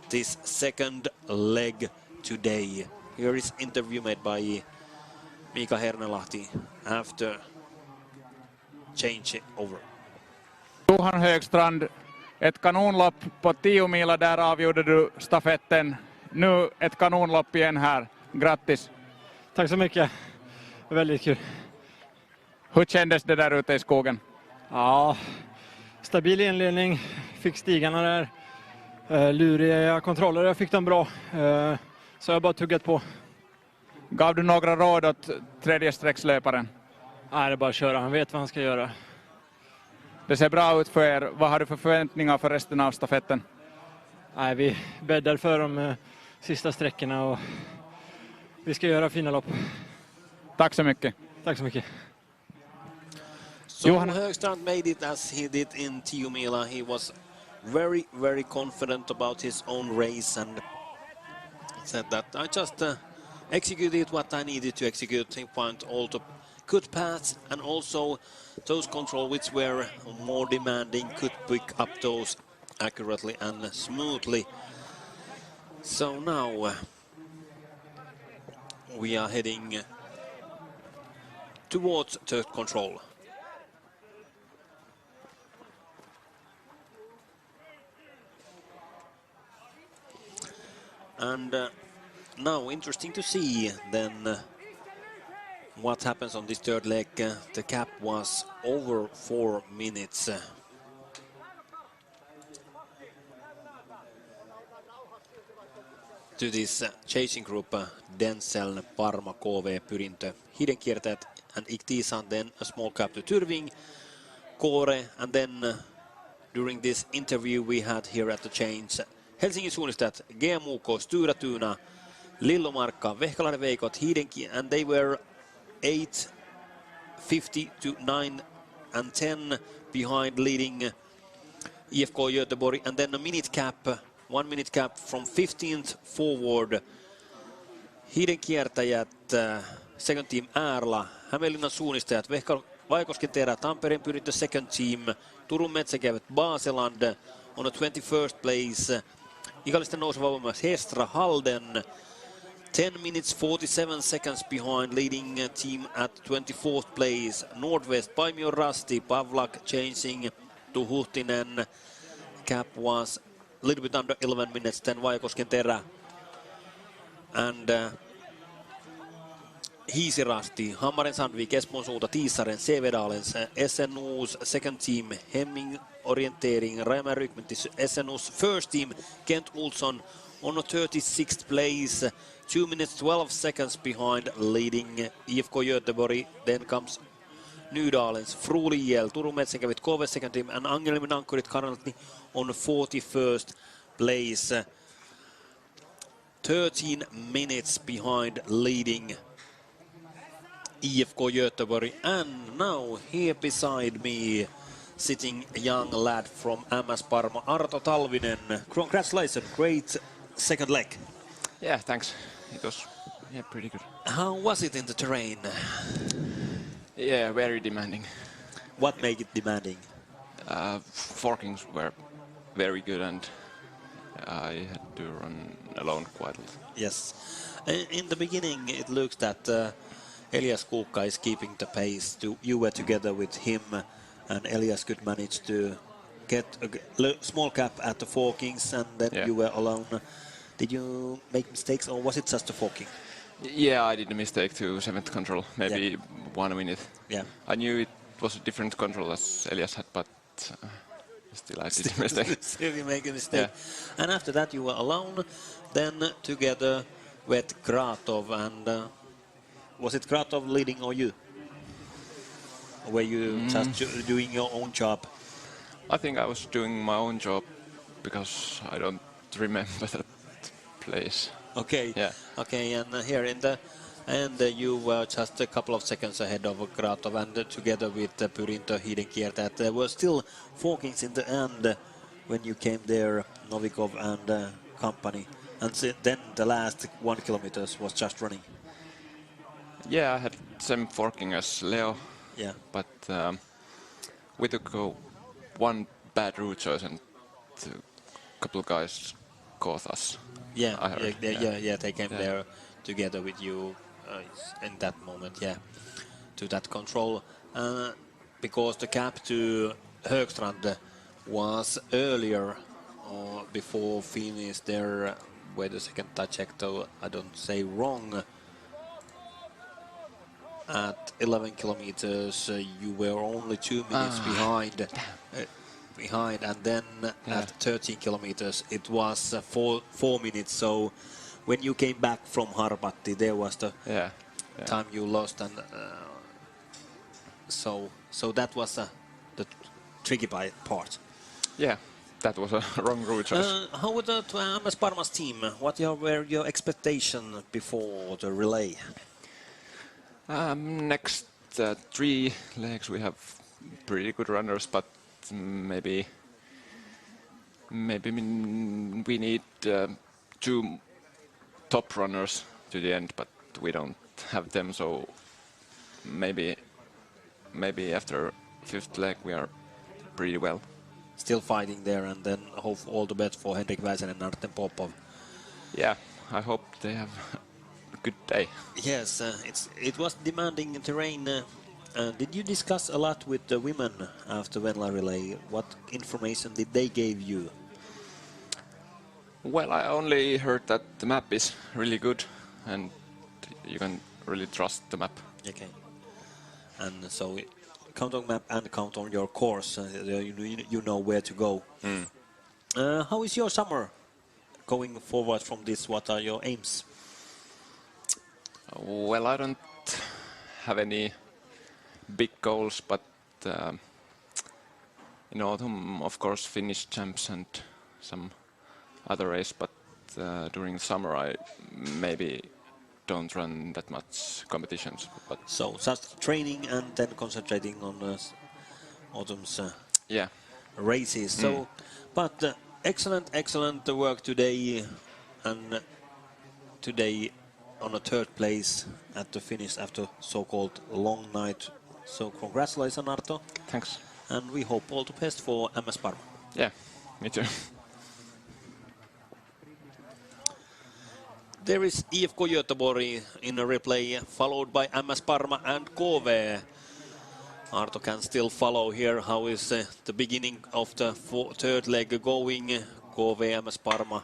Speaker 1: this second leg today. Here is interview made by Mika Hernelahti after change over.
Speaker 3: Johan Högstrand, ett kanonlopp på 10 mila, där avgjorde du stafetten. Nu ett kanonlopp igen här. Grattis!
Speaker 4: Tack så mycket. Väldigt kul.
Speaker 3: Hur kändes det där ute i skogen?
Speaker 4: Ja, stabil inledning. Fick stigarna där. Luriga kontroller, jag fick dem bra. Så jag har bara tuggat på.
Speaker 3: Gav du några råd åt tredje sträckslöparen?
Speaker 4: Nej, det är bara att köra. Han vet vad han ska göra.
Speaker 3: Det ser bra ut för er. Vad har du för förväntningar för resten av stafetten?
Speaker 4: Nej, vi bäddar för de sista sträckorna och vi ska göra fina lopp.
Speaker 3: Tack så mycket.
Speaker 4: Tack så mycket.
Speaker 1: So Johan Högstrand made it as he did in Tiomila. He was very, very confident about his own race and said that I just executed what I needed to execute. He found all the good paths and also those control which were more demanding could pick up those accurately and smoothly. So now we are heading towards third control. And now interesting to see then what happens on this third leg. The cap was over 4 minutes. To this chasing group, Denzel, Parma, KV, Pyrintö, hidden kiertäjät, and Iktisa, then a small cap to Tyrving, Kore, and then during this interview we had here at the change, Helsingin suunnistajat, GMUK, Stura Tuna, Lillomarkka, Vehkalahden Veikot, and they were 8:50 to 9 and 10 behind leading IFK Göteborg, and then a minute cap, 1 minute cap from 15th forward. Hiden kiertäjät, second team Äärla, Hämeenlinnan suunnistajat, Vaikosken Terä, Tampereen Pyrintö second team, Turun Metsäkäyvät, Baseland on a 21st place, Ikallisten nouseva voimakas Hestra Halden, 10 minutes 47 seconds behind leading team at 24th place, Nordwest, Paimio Rasti, Pavlak changing to Huhtinen, cap was a little bit under 11 minutes, then Vaikosken Terä, and Hiisirasti, Hammaren Sandvik, Espoon Suunta, Tiisaren, Sevedalens, SNU's second team, Hemming Orientering, Rajamäen Rykmentti, SNU's first team, Kent Olsson on a 36th place, 2 minutes 12 seconds behind leading IFK Göteborg. Then comes Nydalens, Fruliel, Turun Metsäkävit, KV second team, and Angelmin Anchorit currently on 41st place. 13 minutes behind leading IFK Göteborg. And now here beside me, sitting a young lad from MS Parma, Arto Talvinen. Congratulations, great second leg.
Speaker 2: Yeah, thanks. It was pretty good.
Speaker 1: How was it in the terrain?
Speaker 2: Yeah, very demanding.
Speaker 1: What made it demanding?
Speaker 2: Forkings were very good, and I had to run alone quite a lot.
Speaker 1: Yes. In the beginning, it looks that Elias Kuukka is keeping the pace. You were together with him, and Elias could manage to get a small gap at the forkings, and then you were alone. Did you make mistakes, or was it just a forking?
Speaker 2: Yeah, I did a mistake to 7th control, maybe 1 minute.
Speaker 1: Yeah.
Speaker 2: I knew it was a different control as Elias had, but still I did a mistake.
Speaker 1: Still you make a mistake.
Speaker 2: Yeah.
Speaker 1: And after that you were alone, then together with Kratov. And was it Kratov leading or you? Or were you just doing your own job?
Speaker 2: I think I was doing my own job because I don't remember that place.
Speaker 1: Okay.
Speaker 2: Yeah.
Speaker 1: Okay, and here in the end you were just a couple of seconds ahead of Kratov, and together with Pyrinto Hidenkiertä. There were still forkings in the end when you came there, Novikov and company. And then the last 1 kilometer was just running.
Speaker 2: Yeah, I had same forking as Leo.
Speaker 1: Yeah.
Speaker 2: But we took one bad route choice, and a couple of guys caught us.
Speaker 1: Yeah,
Speaker 2: I heard.
Speaker 1: They came there together with you in that moment, to that control. Because the gap to Högstrand was earlier, before finish there. Wait a second, I checked, though I don't say wrong. At 11 kilometers, you were only 2 minutes behind, and then at 13 kilometers it was 4 minutes. So when you came back from Harpatti, there was the time you lost, and so that was the tricky part.
Speaker 2: Yeah, that was a wrong route choice.
Speaker 1: How was the MS Parma's team? What were your expectations before the relay?
Speaker 2: Next 3 legs we have pretty good runners, but maybe we need 2 top runners to the end, but we don't have them, so maybe after 5th leg we are pretty well.
Speaker 1: Still fighting there, and then hope all the best for Henrik Väisänen and Artem Popov.
Speaker 2: Yeah, I hope they have a good day.
Speaker 1: Yes, it was demanding terrain. Did you discuss a lot with the women after Venla relay? What information did they give you?
Speaker 2: Well, I only heard that the map is really good and you can really trust the map.
Speaker 1: Okay. And so count on map and count on your course. You know where to go. How is your summer going forward from this? What are your aims?
Speaker 2: Well, I don't have any big goals, but in autumn, of course, Finnish champs and some other race, but during summer I maybe don't run that much competitions. But
Speaker 1: so just training and then concentrating on autumn's races. So, but excellent work today, and today on a 3rd place at the finish after so-called long night. So congratulations, Arto.
Speaker 2: Thanks.
Speaker 1: And we hope all the best for MS Parma.
Speaker 2: Yeah, me too.
Speaker 1: There is IFK Göteborg in a replay, followed by MS Parma and KV. Arto can still follow here. How is the beginning of the 3rd leg going? KV, MS Parma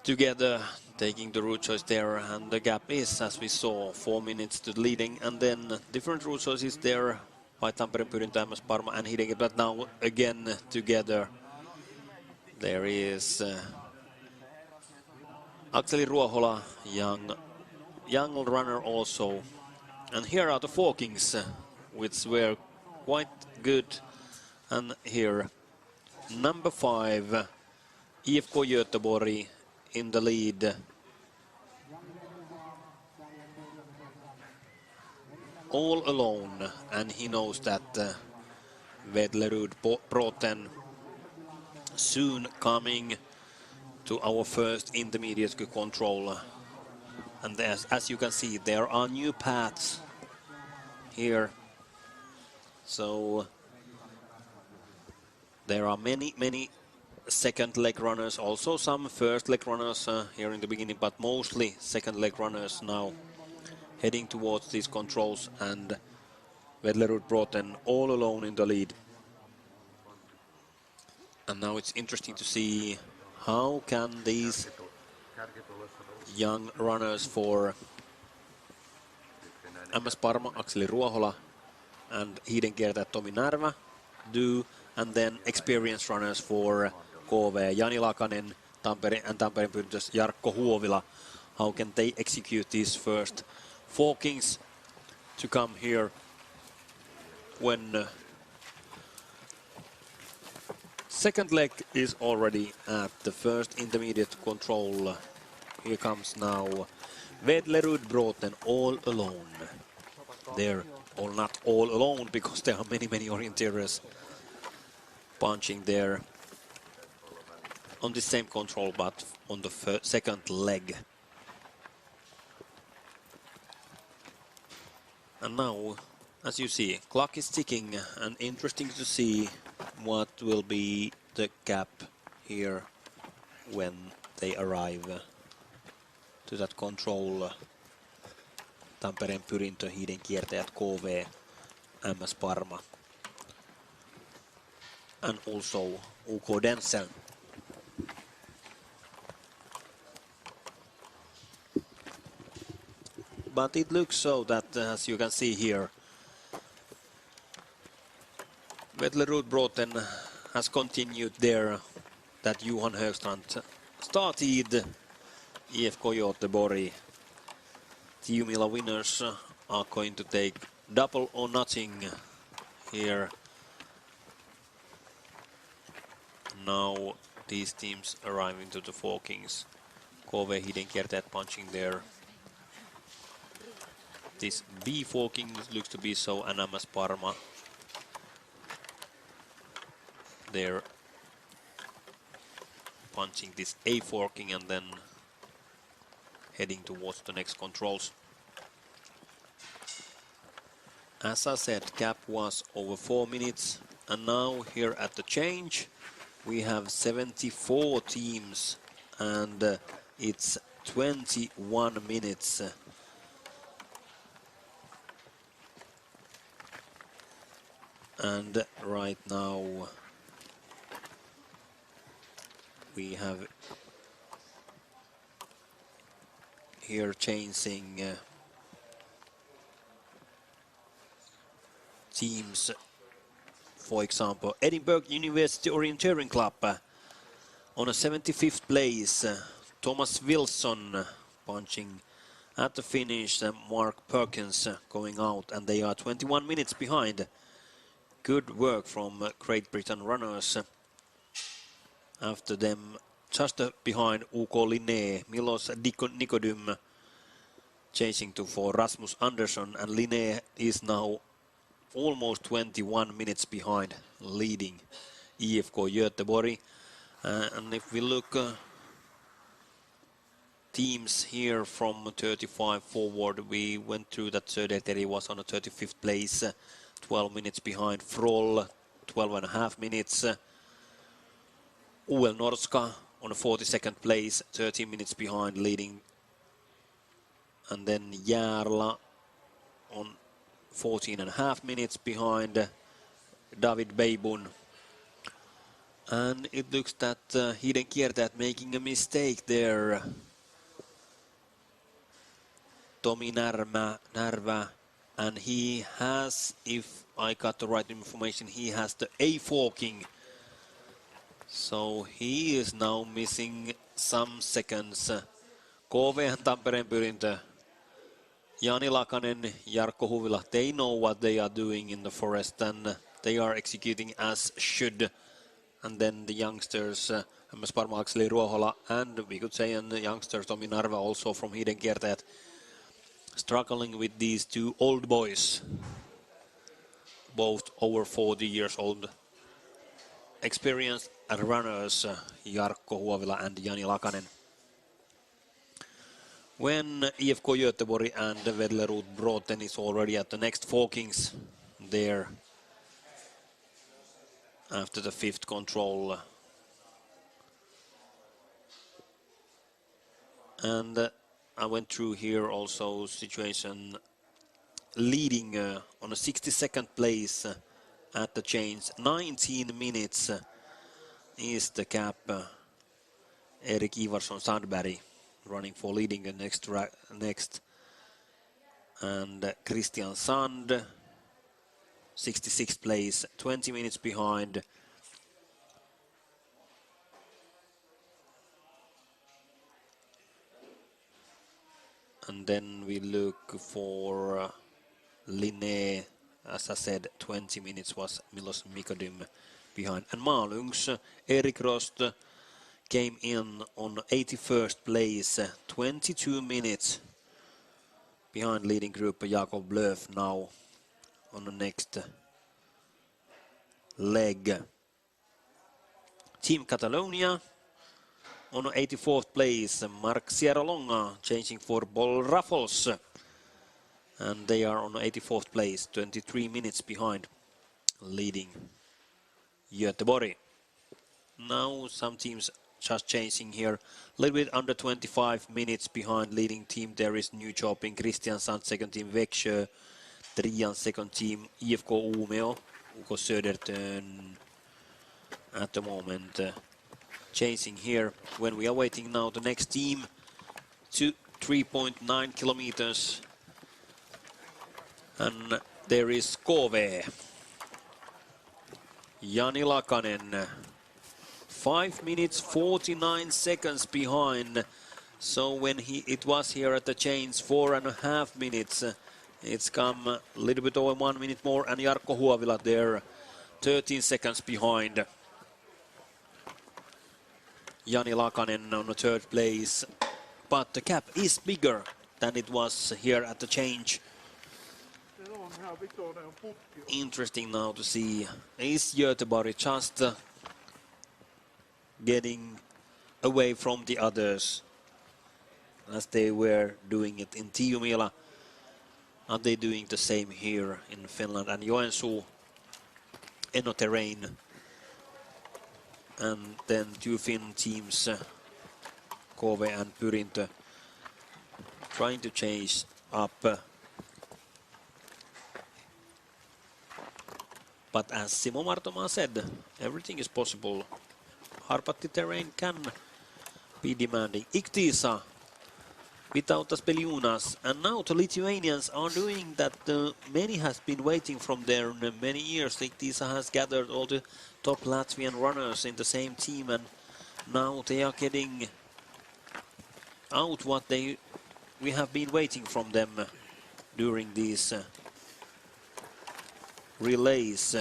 Speaker 1: together, taking the route choice there, and the gap is, as we saw, 4 minutes to the leading, and then different route choices there by Tampere, Pyrinto, MS Parma and Hidenkirkka, but now again together. There is Akseli Ruohola, young runner also. And here are the forkings, which were quite good. And here, number 5, IFK Göteborg, in the lead. All alone, and he knows that Vedlerud Bråten soon coming to our first intermediate control. And as you can see, there are new paths here. So there are many second leg runners, also some first leg runners here in the beginning, but mostly second leg runners now heading towards these controls, and Vedlerud Bråten all alone in the lead. And now it's interesting to see how can these young runners for MS Parma, Akseli Ruohola and Hiidenkiertäjät Tomi Närvä do, and then experienced runners for KV, Jani Lakanen, and Tampereen Pyrintös Jarkko Huovila. How can they execute these first forkings to come here when second leg is already at the first intermediate control. Here comes now Vedlerud Bråten all alone. They're all not all alone because there are many orienteers punching there on the same control, but on the second leg. And now, as you see, clock is ticking, and interesting to see what will be the gap here when they arrive to that control. Tampereen Pyrintö, Hiidenkiertäjät, KV, MS Parma, and also UK Denzel. But it looks so that, as you can see here, Vedlerud Bråten has continued there that Johan Högstrand started. IFK Göteborg Tiumila winners are going to take double or nothing here. Now these teams arriving to the forkings. KV Hiidenkiertäjät punching there. This B forking looks to be so, and MS Parma they're punching this A forking and then heading towards the next controls. As I said, gap was over 4 minutes, and now here at the change we have 74 teams, and it's 21 minutes. And right now we have here changing teams. For example, Edinburgh University Orienteering Club on a 75th place. Thomas Wilson punching at the finish. Mark Perkins going out, and they are 21 minutes behind. Good work from Great Britain runners. After them, just behind UK Linné, Milos Nikodym chasing for Rasmus Andersson, and Linné is now almost 21 minutes behind, leading IFK Göteborg. And if we look teams here from 35 forward, we went through that Söderteri was on a 35th place, 12 minutes behind. Froll, 12.5 minutes. UL Norska on a 42nd place, 13 minutes behind, leading. And then Järla on 14.5 minutes behind David Beibun. And it looks that Hiidenkiertäjät making a mistake there. Tomi Närvä, and he has, if I got the right information, he has the A forking. So he is now missing some seconds. KV and Tampereen Pyrintö, Jani Lakanen, Jarkko Huovila, they know what they are doing in the forest, and they are executing as should. And then the youngsters, MS Parma Akseli Ruohola, and we could say and the youngster Tomi Narva also from Hidenkiertäjät, struggling with these two old boys, both over 40 years old. Experienced runners, Jarkko Huovila and Jani Lakanen. When IFK Göteborg and Vedlerud Bråten is already at the next forkings there after the fifth control. And I went through here also situation leading on a 62nd place at the chains. 19 minutes is the cap. Erik Ivarsson Sandberg running for leading the next. And Christian Sand, 66th place, 20 minutes behind. And then we look for Linné. As I said, 20 minutes was Milos Mikodim behind. And Malungs, Erik Rost came in on 81st place, 22 minutes behind leading group Jakob Löf now on the next leg. Team Catalonia on 84th place, Mark Sierra Longa changing for Paul Raffles. And they are on 84th place, 23 minutes behind leading Göteborg. Now some teams just changing here. A little bit under 25 minutes behind leading team. There is Nyköping, Kristiansand, second team Växjö, Trian, second team IFK Umeå, UK Södertörn at the moment. Chasing here when we are waiting now the next team to 3.9 kilometers. And there is KV. Jani Lakanen, 5 minutes 49 seconds behind. So when it was here at the chains 4.5 minutes, it's come a little bit over 1 minute more. And Jarkko Huovila there 13 seconds behind. Jani Lakanen on the third place, but the gap is bigger than it was here at the change. Interesting now to see, is Göteborg just getting away from the others as they were doing it in Tiomila? Are they doing the same here in Finland and Joensuu, Eno Terrain? And then two Finn teams, KV and Pyrintö, trying to change up. But as Simo Martoma said, everything is possible. Harpatti terrain can be demanding. Iktisa without Speliunas. And now the Lithuanians are doing that many has been waiting from there many years. Iktisa has gathered all the top Latvian runners in the same team, and now they are getting out what we have been waiting from them during these relays.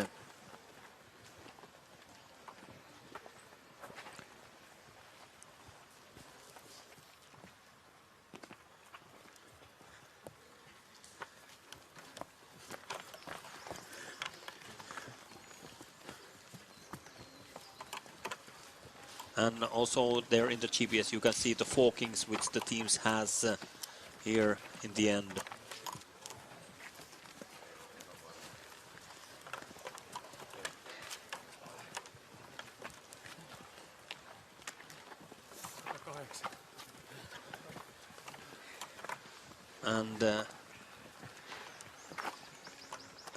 Speaker 1: And also there in the GPS you can see the forkings which the teams has here in the end. And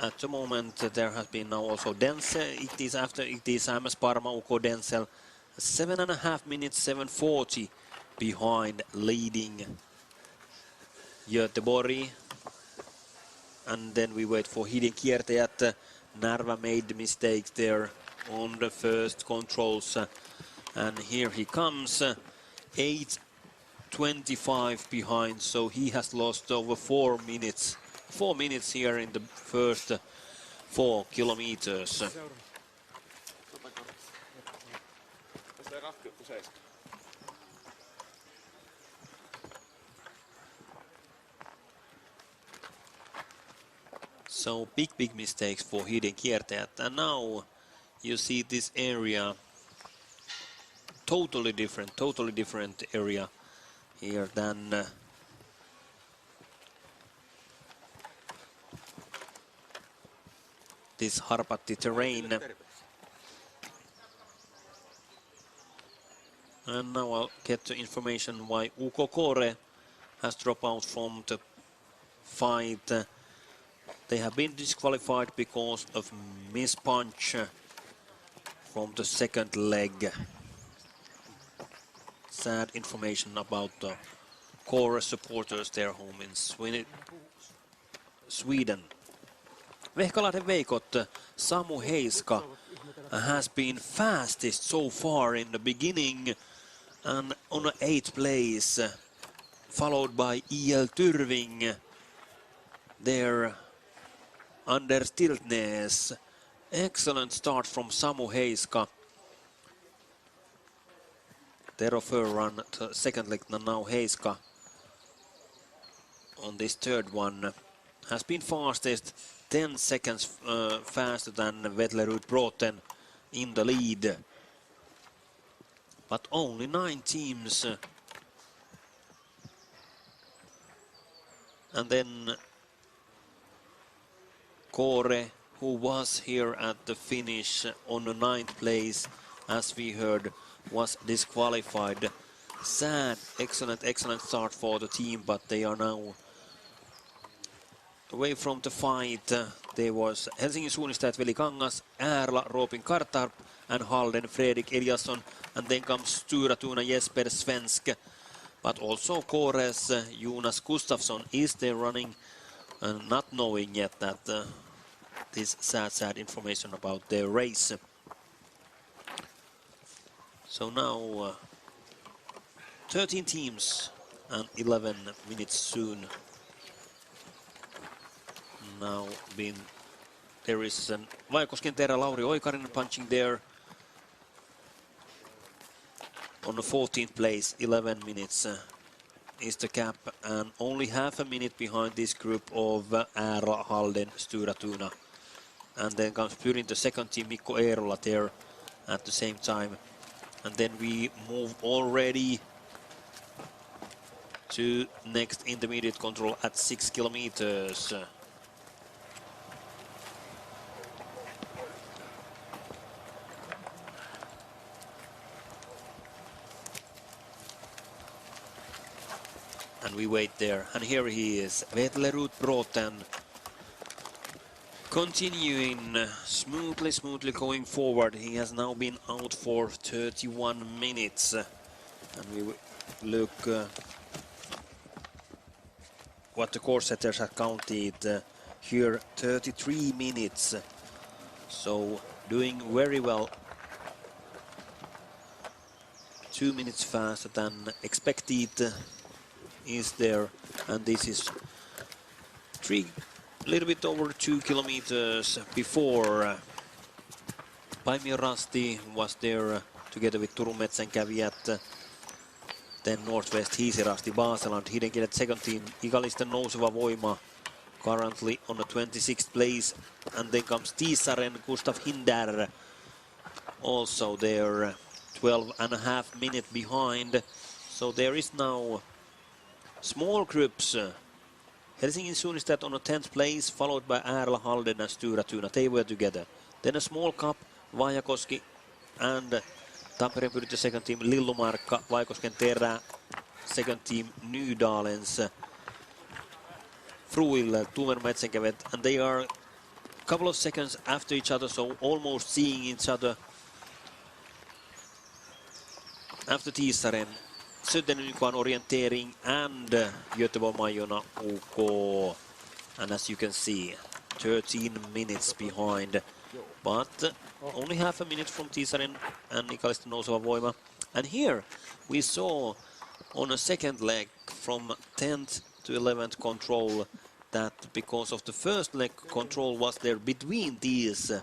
Speaker 1: at the moment there has been now also Denzel. It is after it is MS Parma, UK Denzel. 7.5 minutes, 7:40 behind leading Göteborg. And then we wait for Hidenkiertäjät. Narva made mistakes there on the first controls. And here he comes, 8:25 behind, so he has lost over 4 minutes. 4 minutes here in the first 4 kilometers. So big mistakes for hidden kiertäjät. And now you see this area, totally different area here than this Harpatti terrain. And now I'll get the information why Uko Kore has dropped out from the fight. They have been disqualified because of mispunch from the second leg. Sad information about the Kore supporters, their home in Sweden. Vehkalahden Veikot, Samu Heiska has been fastest so far in the beginning and on 8th place, followed by E.L. Tyrving there under Stiltnes. Excellent start from Samu Heiska. Tero run to second leg, now Heiska on this third one has been fastest, 10 seconds faster than Vetlerud Bråten in the lead. But only 9 teams. And then Kore, who was here at the finish on the 9th place, as we heard, was disqualified. Sad, excellent start for the team, but they are now away from the fight. There was Helsingin suunnistajat Veli Kangas, Äärla, Robin Kartarp, and Halden, Fredrik Eliasson, and then comes Stura Tuna, Jesper Svensk, but also Kore's Jonas Gustafsson is there running, not knowing yet that this sad information about their race. So now 13 teams and 11 minutes soon. Now there is an Vaikosken Terä, Lauri Oikarinen punching there on the 14th place. 11 minutes is the cap, and only half a minute behind this group of Äärla, Halden, Stura Tuna. And then comes Pyrin, the second team, Mikko Eerola there at the same time. And then we move already to next intermediate control at 6 kilometers. And we wait there, and here he is, Vetlerud Bråten, continuing smoothly going forward. He has now been out for 31 minutes, and we look what the course setters have counted here, 33 minutes, so doing very well. 2 minutes faster than expected is there, and this is a little bit over 2 kilometers before. Paimio Rasti was there together with Turun metsänkävijät. Then Northwest Hiisirasti, Vasaland, Hidden Kielet second team, Ikalisten Nouseva Voima currently on the 26th place, and then comes Tiisaren, Gustav Hinder also there, 12.5 minutes behind. So there is now small groups. Helsingin suunnistajat on the 10th place, followed by Äärla, Halden and Stura Tuna. They were together. Then a small cup, Vaajakoski and Tampereen Pyrintö second team, Lillumarkka, Vaikosken Terä second team, Nydalens, Fruil, Tumen metsänkävijät, and they are a couple of seconds after each other, so almost seeing each other. After Tiisaren, Södernykuan Orientering and Göteborg-Majorna UK, and as you can see, 13 minutes behind, but only half a minute from Tiisaren and Ikalisten Nouseva Voima. And here we saw on a second leg from 10th to 11th control that because of the first leg control was there between these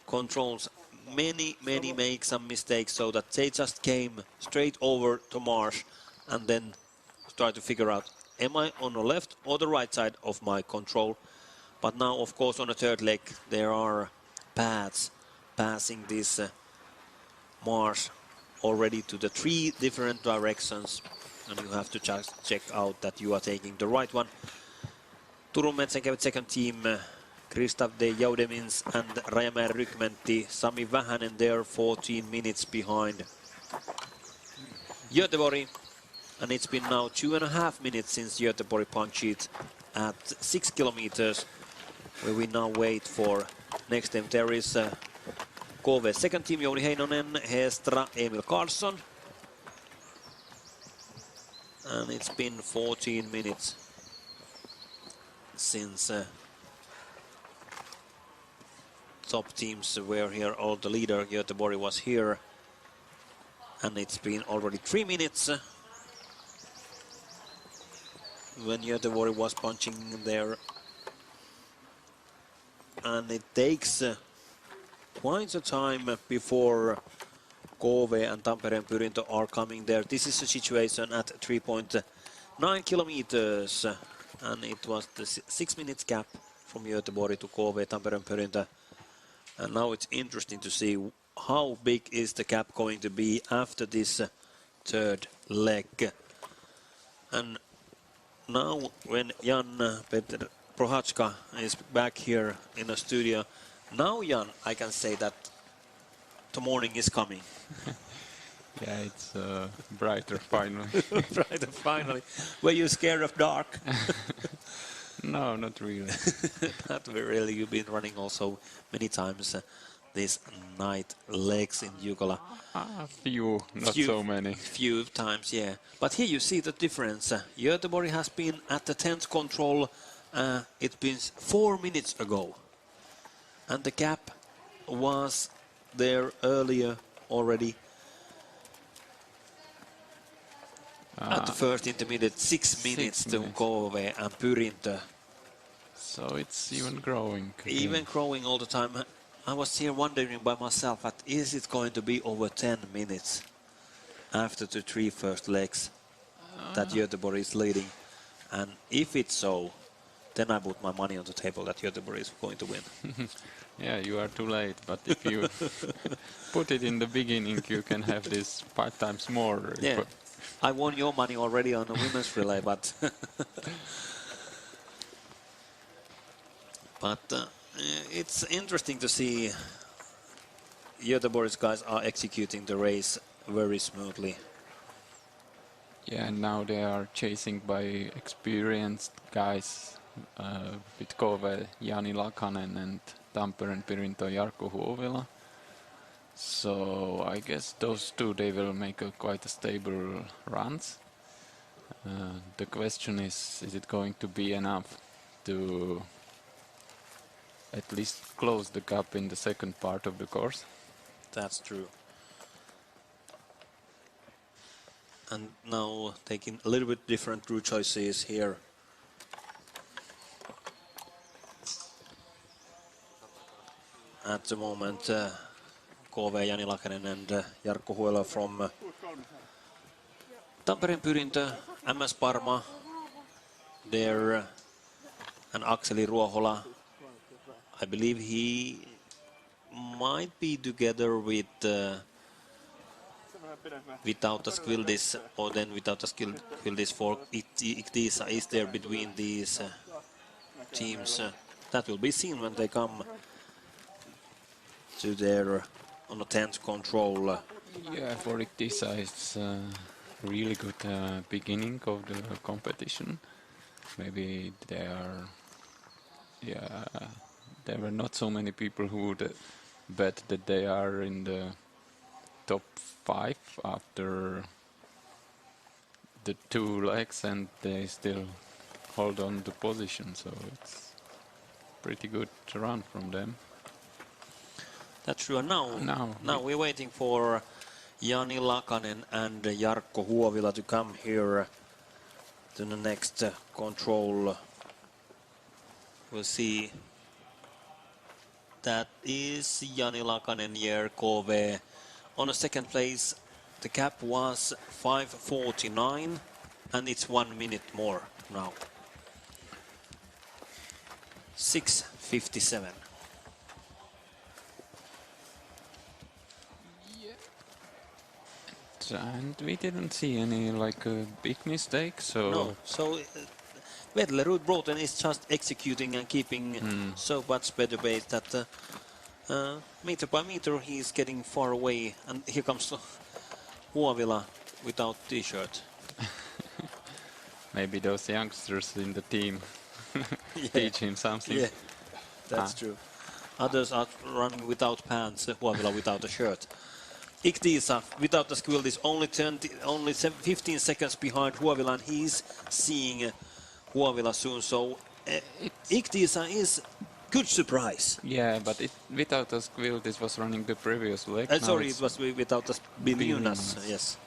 Speaker 1: controls, many make some mistakes, so that they just came straight over to Marsh and then try to figure out, am I on the left or the right side of my control? But now, of course, on the third leg, there are paths passing this marsh already to the 3 different directions, and you have to just check out that you are taking the right one. Turun Metsänkäyt second team, Kristaps de Joudemins and Rajamäen Rykmentti, Sami Vähänen there 14 minutes behind Göteborg, and it's been now 2.5 minutes since Göteborg punched it at 6 kilometers, where we now wait for next time. There is KV second team, Jouni Heinonen, Heestra, Emil Karlsson, and it's been 14 minutes since top teams were here. All the leader Göteborg was here, and it's been already 3 minutes when Göteborg was punching there, and it takes quite a time before KV and Tampereen Pyrintö are coming there. This is a situation at 3.9 kilometers, and it was the 6 minutes gap from Göteborg to KV Tampereen Pyrintö. And now it's interesting to see how big is the gap going to be after this third leg. And now when Jan Peter Prohacka is back here in the studio, now Jan, I can say that the morning is coming.
Speaker 2: Yeah, it's brighter finally.
Speaker 1: Brighter finally. Were you scared of dark?
Speaker 2: No, not really.
Speaker 1: Not really. You've been running also many times these night legs in Jukola.
Speaker 2: A few, not so many.
Speaker 1: Few times, yeah. But here you see the difference. Göteborg has been at the 10th control. It's been 4 minutes ago. And the gap was there earlier already. At the first intermediate, 6 minutes to KV and Pyrintö.
Speaker 2: So it's even growing.
Speaker 1: Even growing all the time. I was here wondering by myself, that is it going to be over 10 minutes after the 3 first legs that Göteborg is leading? And if it's so, then I put my money on the table that Göteborg is going to win.
Speaker 2: Yeah, you are too late, but if you put it in the beginning, you can have this 5 times more.
Speaker 1: Yeah, I won your money already on the women's relay, but it's interesting to see Göteborg's guys are executing the race very smoothly.
Speaker 2: Yeah, and now they are chasing by experienced guys with KV Jani Lakanen and Tampereen Pyrintö Jarkko Huovila. So I guess those two, they will make quite a stable runs. The question is it going to be enough to at least close the gap in the second part of the course?
Speaker 1: That's true. And now taking a little bit different route choices here. At the moment, KV Jani Lakanen and Jarkko Huovila from Tampereen Pyrintö, MS Parma there, and Akseli Ruohola. I believe he might be together with Vytautas Kvildis, or then Vytautas Kvildis for Iktisa is there between these teams. That will be seen when they come to their on the 10th control.
Speaker 2: Yeah, for Iktisa it's a really good beginning of the competition. Maybe there were not so many people who would bet that they are in the top 5 after the 2 legs, and they still hold on to position, so it's pretty good run from them.
Speaker 1: That's true. And now we're waiting for Jani Lakanen and Jarkko Huovila to come here to the next control. We'll see. That is Jani Lakanen here, KV. On the second place, the gap was 5:49, and it's 1 minute more now. 6:57.
Speaker 2: And we didn't see any big mistakes. So
Speaker 1: No, so Vedlerud Broughton is just executing and keeping so much better pace that meter by meter he's getting far away. And here comes Huovila without t-shirt.
Speaker 2: maybe those youngsters in the team teach him something.
Speaker 1: Yeah, that's true. Others are running without pants, Huovila without a shirt. Iktisa without the squill is only 15 seconds behind Huovila, and he's seeing Huovila soon. So Iktisa is good surprise.
Speaker 2: Yeah, but without the squill, this was running the previous leg.
Speaker 1: Sorry, it was without the Biljunas. Yes.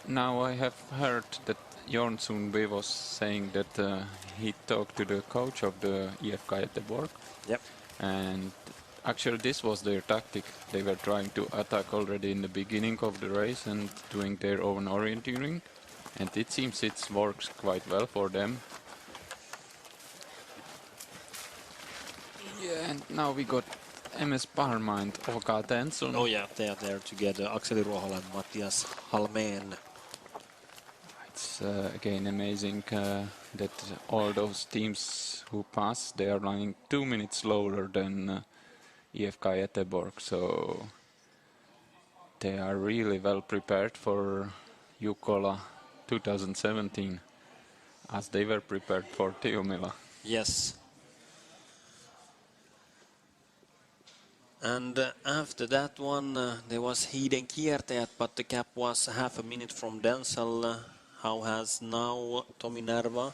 Speaker 2: Now I have heard that Joenssu-Jukola was saying that he talked to the coach of the IFK Göteborg.
Speaker 1: Yep.
Speaker 2: And actually this was their tactic. They were trying to attack already in the beginning of the race and doing their own orienteering. And it seems it works quite well for them. Yeah, and now we got MS Parma and OK Tenson.
Speaker 1: Oh yeah, they are there together. Akseli Ruohola and Matthias Halmeen.
Speaker 2: It's again amazing that all those teams who pass, they are running 2 minutes slower than IFK Göteborg, so they are really well prepared for Jukola 2017, as they were prepared for Tiomila.
Speaker 1: Yes. And after that one, there was Hiden Kiertäjät, but the gap was half a minute from Denzel. How has now Tomi Nerva?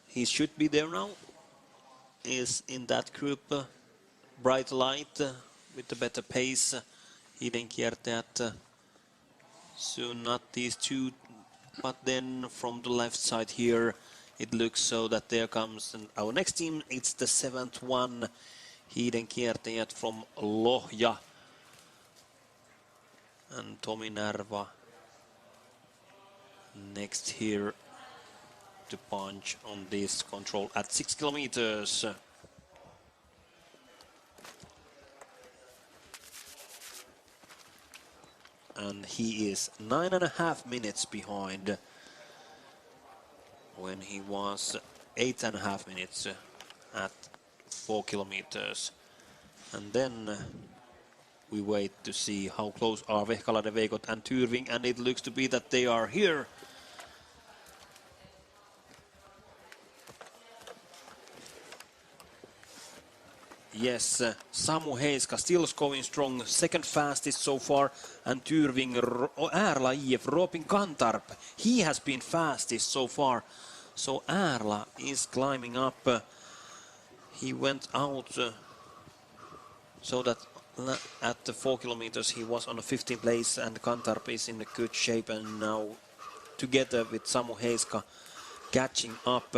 Speaker 1: He should be there now. Is in that group. Bright light with the better pace. Hiden Kiertäjät. Soon not these two, but then from the left side here, it looks so that there comes our next team. It's the 7th one. Hiden Kiertäjät from Lohja. And Tomi Nerva next here to punch on this control at 6 kilometers. And he is 9.5 minutes behind when he was 8.5 minutes at 4 kilometers. And then we wait to see how close are Vehkalainen, Veikot and Tyrving, and it looks to be that they are here. Yes, Samu Heiska still going strong, second fastest so far, and Tyrving, Äärla IF, Robin Kantarp, he has been fastest so far. So Äärla is climbing up. He went out so that at the 4 kilometers he was on a 15th place, and Kantarp is in a good shape, and now together with Samu Heiska catching up.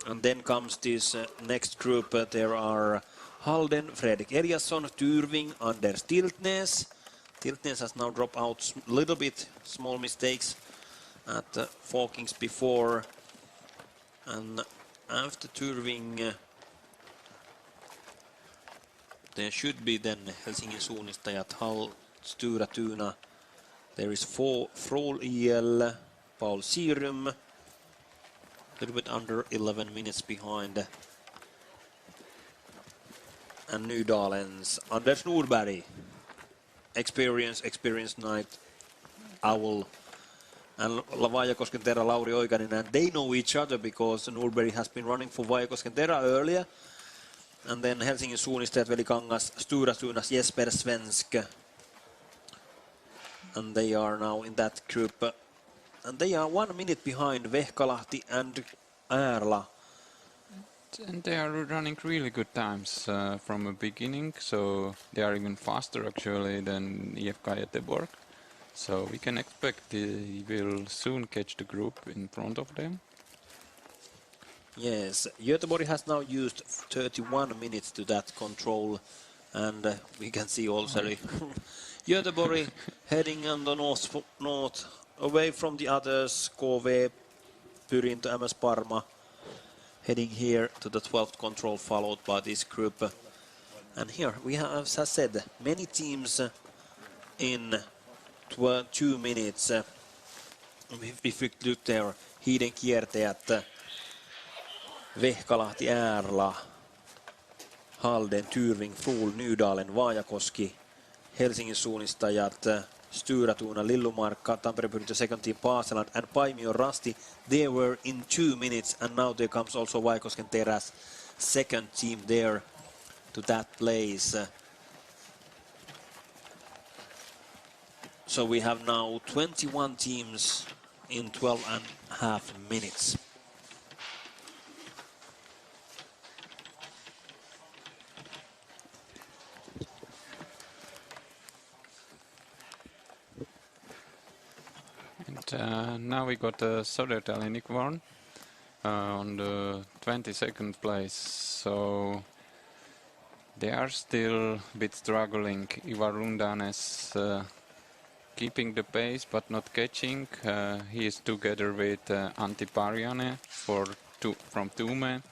Speaker 1: And then comes this next group. There are Halden, Fredrik Eliasson, Tyrving, Anders Tiltnes. Tiltnes has now dropped out a little bit, small mistakes at Forkings before. And after Tyrving, there should be then Helsingin suunnistajat, Hall, Stura Tuna. There is Frohl IL, Paul Sirum, a little bit under 11 minutes behind. And Nydalens Anders Nordberg, experienced night owl, and Vaajakosken Terra Lauri Oikanen, and they know each other because Nordberg has been running for Vaajakosken Terra earlier. And then Helsingin suunnistajat Veli Kangas, Stura Tunas, Jesper Svensk, and they are now in that group, and they are 1 minute behind Vehkalahti and Äärla.
Speaker 2: And they are running really good times from the beginning, so they are even faster actually than IFK Göteborg. So we can expect they will soon catch the group in front of them.
Speaker 1: Yes, Göteborg has now used 31 minutes to that control, and we can see also Göteborg heading on the north away from the others, KV, Pyrinto, MS Parma. heading here to the 12th control, followed by this group. And here we have, as I said, many teams in 2 minutes. If we look there, hiiden kiertäjät, Vehkalahti, Äärla, Halden, Tyrving, Fruul, Nydalen, Vaajakoski, Helsingin suunnistajat, Styratuuna, Lillumarkka, Tampere Pyrintö, second team Paaseland, and Paimio Rasti. They were in 2 minutes, and now there comes also Vaikosken Teräs, second team there to that place. So we have now 21 teams in 12.5 minutes.
Speaker 2: And now we got Södertälje Nikvarn on the 22nd place. So they are still a bit struggling. Ivar Rundanes keeping the pace but not catching. He is together with Antti Parjanen from Tume,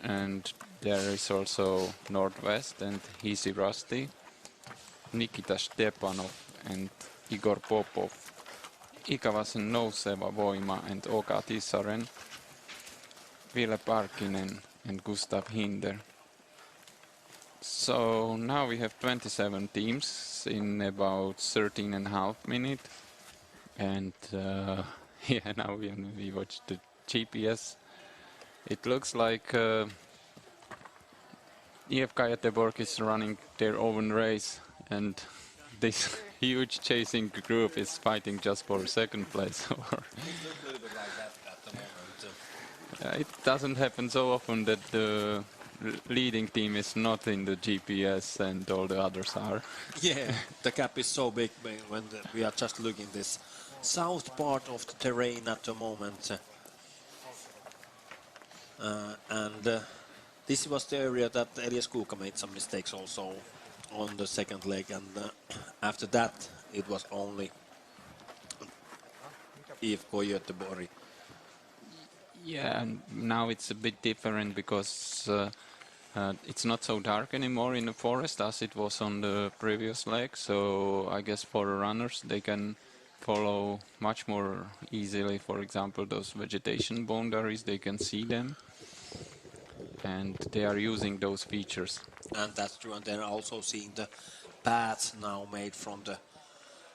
Speaker 2: and there is also Northwest and Hisi Rasti, Nikita Stepanov and Igor Popov, Ikavasen Nouseva Voima and Oka Tissaren, Ville Parkkinen and Gustav Hinder. So now we have 27 teams in about 13.5 minutes, and yeah, now we watch the GPS. It looks like IFK Göteborg is running their own race, and this huge chasing group is fighting just for second place. It doesn't happen so often that the leading team is not in the GPS and all the others are.
Speaker 1: Yeah, the gap is so big when we are just looking this south part of the terrain at the moment. This was the area that Elias Kuka made some mistakes also on the second leg, and after that it was only IFK Göteborg.
Speaker 2: Yeah, and now it's a bit different because it's not so dark anymore in the forest as it was on the previous leg, so I guess for the runners they can follow much more easily. For example, those vegetation boundaries, they can see them, and they are using those features.
Speaker 1: And that's true, and they're also seeing the paths now made from the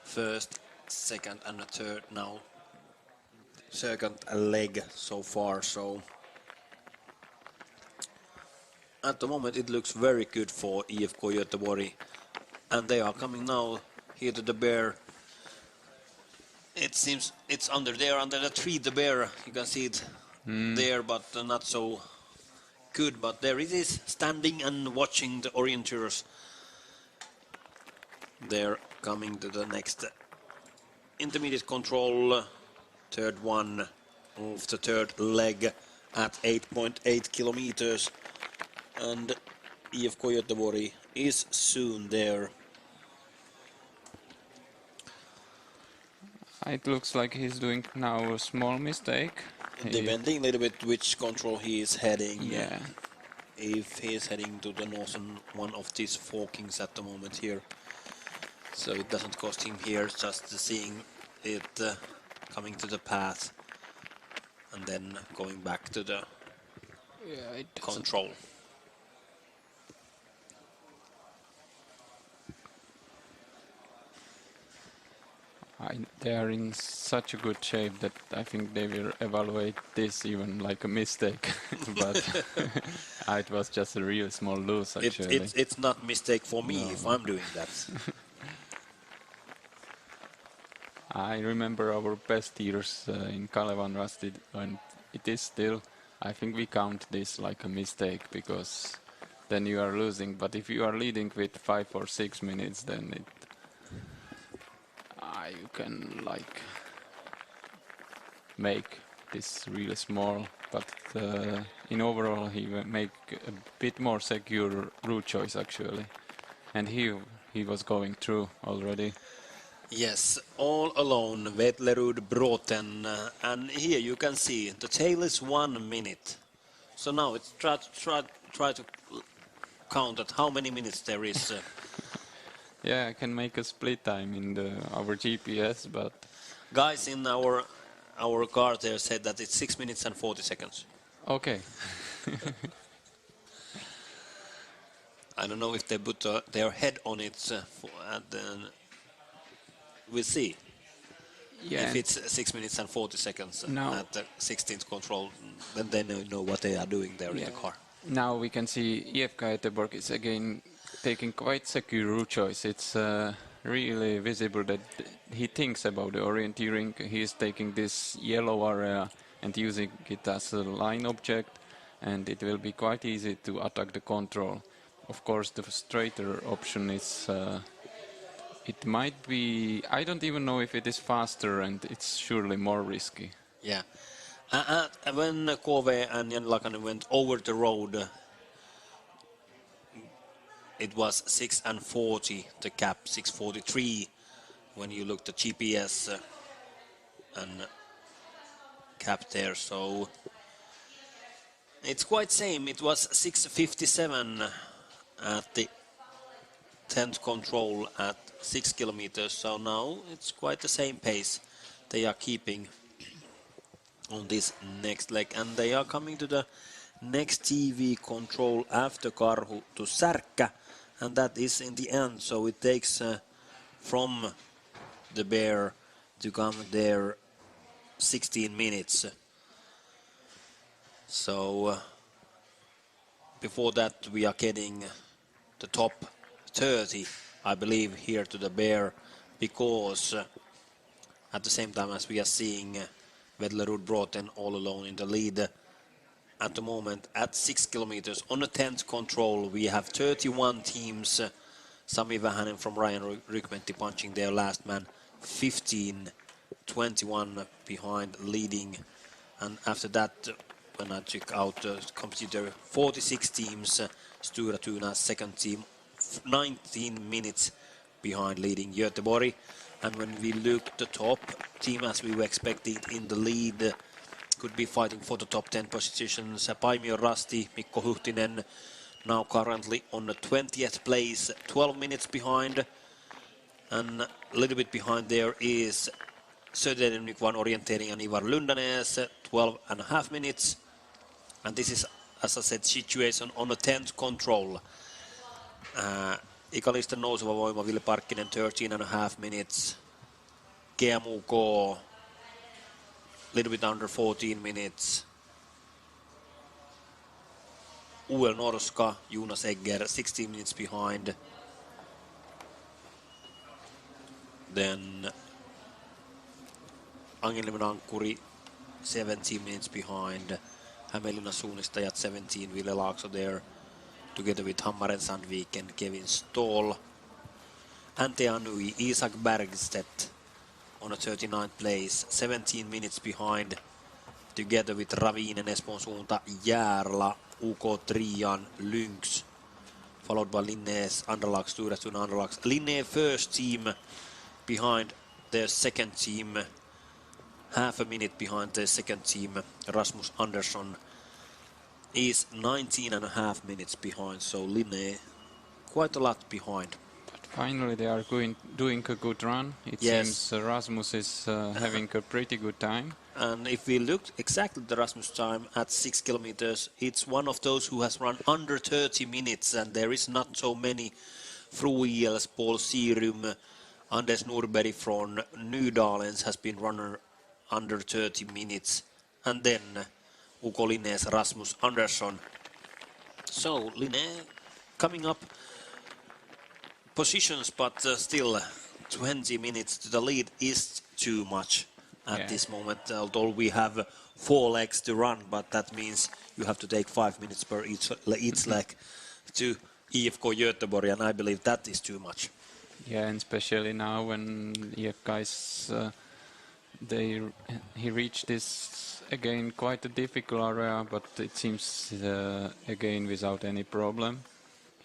Speaker 1: first, second and the third now second leg so far. So at the moment it looks very good for IFK Göteborg, and they are coming now here to the bear. It seems it's under the tree, the bear, you can see it there, but not so good, but there it is, standing and watching the orienteers. They're coming to the next intermediate control, third one of the third leg at 8.8 kilometers, and IFK Göteborg is soon there.
Speaker 2: It looks like he's doing now a small mistake.
Speaker 1: Depending a little bit which control he is heading.
Speaker 2: Yeah.
Speaker 1: If he is heading to the northern one of these forkings at the moment here, so it doesn't cost him here, just seeing it coming to the path and then going back to the control.
Speaker 2: They are in such a good shape that I think they will evaluate this even like a mistake. But it was just a real small lose, actually.
Speaker 1: It's not mistake for me if I'm doing that.
Speaker 2: I remember our best years in Kalevan Rasti, and it is still, I think we count this like a mistake, because then you are losing. But if you are leading with 5 or 6 minutes, then you can like make this really small, but in overall he will make a bit more secure route choice, actually, and he was going through already.
Speaker 1: Yes, all alone, Vetlerud Bråten, and here you can see the tail is 1 minute. So now it's try to count at how many minutes there is.
Speaker 2: Yeah, I can make a split time in our GPS, but
Speaker 1: Guys in our car there said that it's 6 minutes and 40 seconds.
Speaker 2: okay.
Speaker 1: I don't know if they put their head on it, and then we'll see.
Speaker 2: Yeah,
Speaker 1: If it's 6 minutes and 40 seconds
Speaker 2: now,
Speaker 1: at the 16th control, then they know what they are doing there in the car.
Speaker 2: now we can see IFK Göteborg is again taking quite secure route choice. It's really visible that he thinks about the orienteering. He is taking this yellow area and using it as a line object, and it will be quite easy to attack the control. Of course, the straighter option is it might be, I don't even know if it is faster, and it's surely more risky.
Speaker 1: Yeah. When Kove and Jan Lakanen went over the road, it was 6:40, the gap 6:43 when you looked at GPS and cap there. So it's quite same. It was 6:57 at the 10th control at 6 kilometers. So now it's quite the same pace they are keeping on this next leg, and they are coming to the next TV control after Karhu to Särkkä, and that is in the end. So it takes from the Bear to come there 16 minutes. So before that we are getting the top 30, I believe, here to the Bear, because at the same time as we are seeing Vedlerud Broughton all alone in the lead at the moment at 6 kilometers on the 10th control. We have 31 teams. Sami Vähänen from Ryan Rykmentti punching their last man, 15-21 behind leading, and after that, when I check out the computer, 46 teams. Stura Tuna second team, 19 minutes behind leading Göteborg. And when we look the top team, as we were expecting in the lead, could be fighting for the top 10 positions. Paimio Rasti, Mikko Huhtinen, now currently on the 20th place, 12 minutes behind. And a little bit behind there is Söderlund One Orientering and Ivar Lundanes, 12.5 minutes. And this is, as I said, situation on the 10th control. Ikalisten nouseva voima, Ville Parkkinen, 13.5 minutes. GMUK, little bit under 14 minutes. UL Norska, Jonas Egger, 16 minutes behind. Then Angelman Ankkuri, 17 minutes behind. Hämeenlinna suunnistajat 17, Ville Laakso there, together with Hammaren Sandvik and Kevin Ståhl. Ante Anui, Isak Bergstedt on a 39th place, 17 minutes behind, together with Ravinen, Espoon suunta, Järla, UK Trian, Lynx, followed by Linné's Underlax, Sturestun Underlax. Linné first team behind their second team, half a minute behind their second team. Rasmus Andersson is 19.5 minutes behind, so Linné quite a lot behind.
Speaker 2: But finally they are doing a good run. It seems Rasmus is having a pretty good time.
Speaker 1: And if we look exactly at the Rasmus time at 6 kilometers, it's one of those who has run under 30 minutes, and there is not so many. Fruijels, Paul Sierum, Anders Norberg from Nydalens has been runner under 30 minutes, and then UK Linné's Rasmus Andersson. So Linné coming up positions, but still 20 minutes to the lead is too much at this moment, although we have 4 legs to run, but that means you have to take 5 minutes per each leg to IFK Göteborg, and I believe that is too much.
Speaker 2: Yeah, and especially now when IFK is he reached this again quite a difficult area, but it seems again without any problem.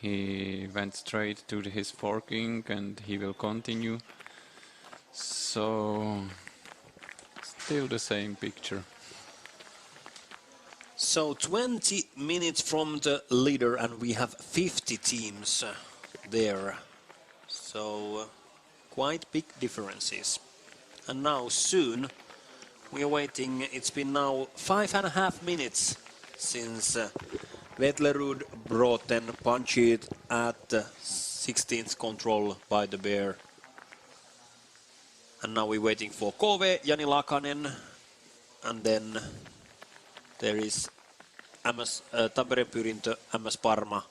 Speaker 2: He went straight to his forking and he will continue. So still the same picture.
Speaker 1: So 20 minutes from the leader and we have 50 teams there. So quite big differences. And now soon we are waiting. It's been now 5.5 minutes since Vetlerud Bråten punched at 16th control by the bear. And now we're waiting for KV, Jani Lakanen, and then there is Tampereen Pyrintö, MS Parma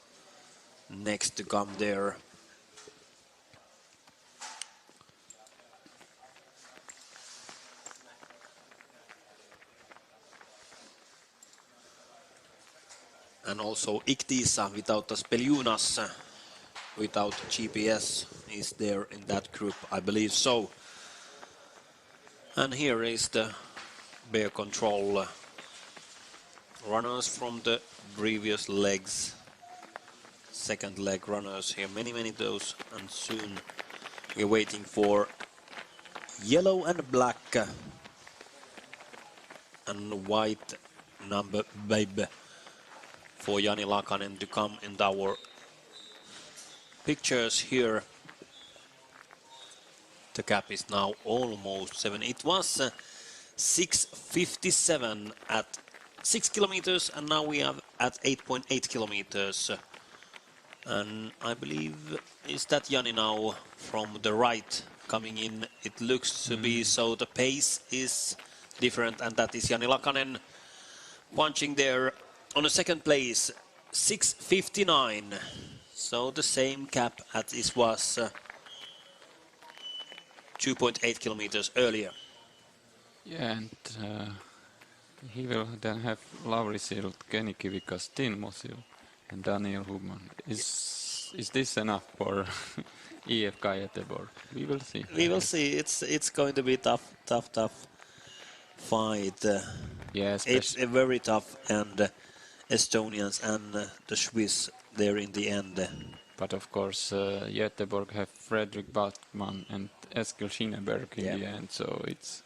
Speaker 1: next to come there. And also Iktisa without Speljunas, without GPS, is there in that group, I believe so. And here is the bear control. Runners from the previous legs. Second leg runners here, many those. And soon we're waiting for yellow and black and white number babe for Jani Lakanen to come in our pictures here. The gap is now almost 7. It was 6:57 at 6 kilometers and now we are at 8.8 kilometers. And I believe is that Jani now from the right coming in. It looks to be so. The pace is different and that is Jani Lakanen punching there on the second place, 6:59. So the same gap as it was 2.8 kilometers earlier.
Speaker 2: Yeah, and he will then have Lauri Silt, Kenny Kivikas, Timo Silt and Daniel Hubman. Is this enough for IFK Göteborg? We will see.
Speaker 1: We will see. It's going to be tough fight.
Speaker 2: Yeah,
Speaker 1: it's a very tough and Estonians and the Swiss there in the end.
Speaker 2: But of course, Göteborg have Fredrik Backman and Eskil Schinneberg in the end, so it's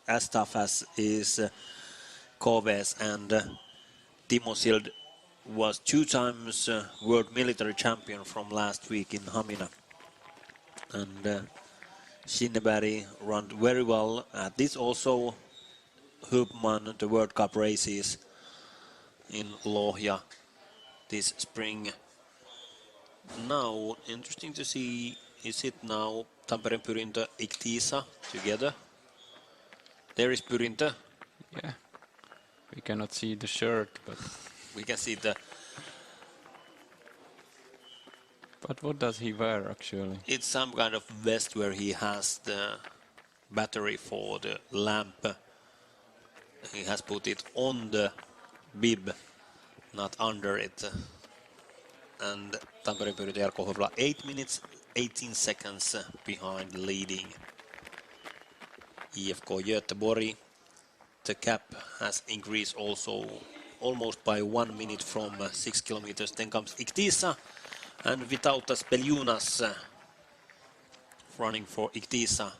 Speaker 1: as tough as is KV's, and Timo Sild was 2 times world military champion from last week in Hamina, and Schinneberg ran very well at this also. Hubman, the World Cup races in Lohja this spring. Now, interesting to see, is it now Tampereen Pyrintö, Iktisa together? There is Pyrintö.
Speaker 2: Yeah, we cannot see the shirt, but
Speaker 1: we can see the...
Speaker 2: But what does he wear actually?
Speaker 1: It's some kind of vest where he has the battery for the lamp. He has put it on the bib, not under it. And Tampereen Pyrintö Jarkko Hovla 8 minutes 18 seconds behind leading IFK Göteborg. The gap has increased also almost by 1 minute from 6 kilometers. Then comes Iktisa and Vitautas Speljunas running for Iktisa.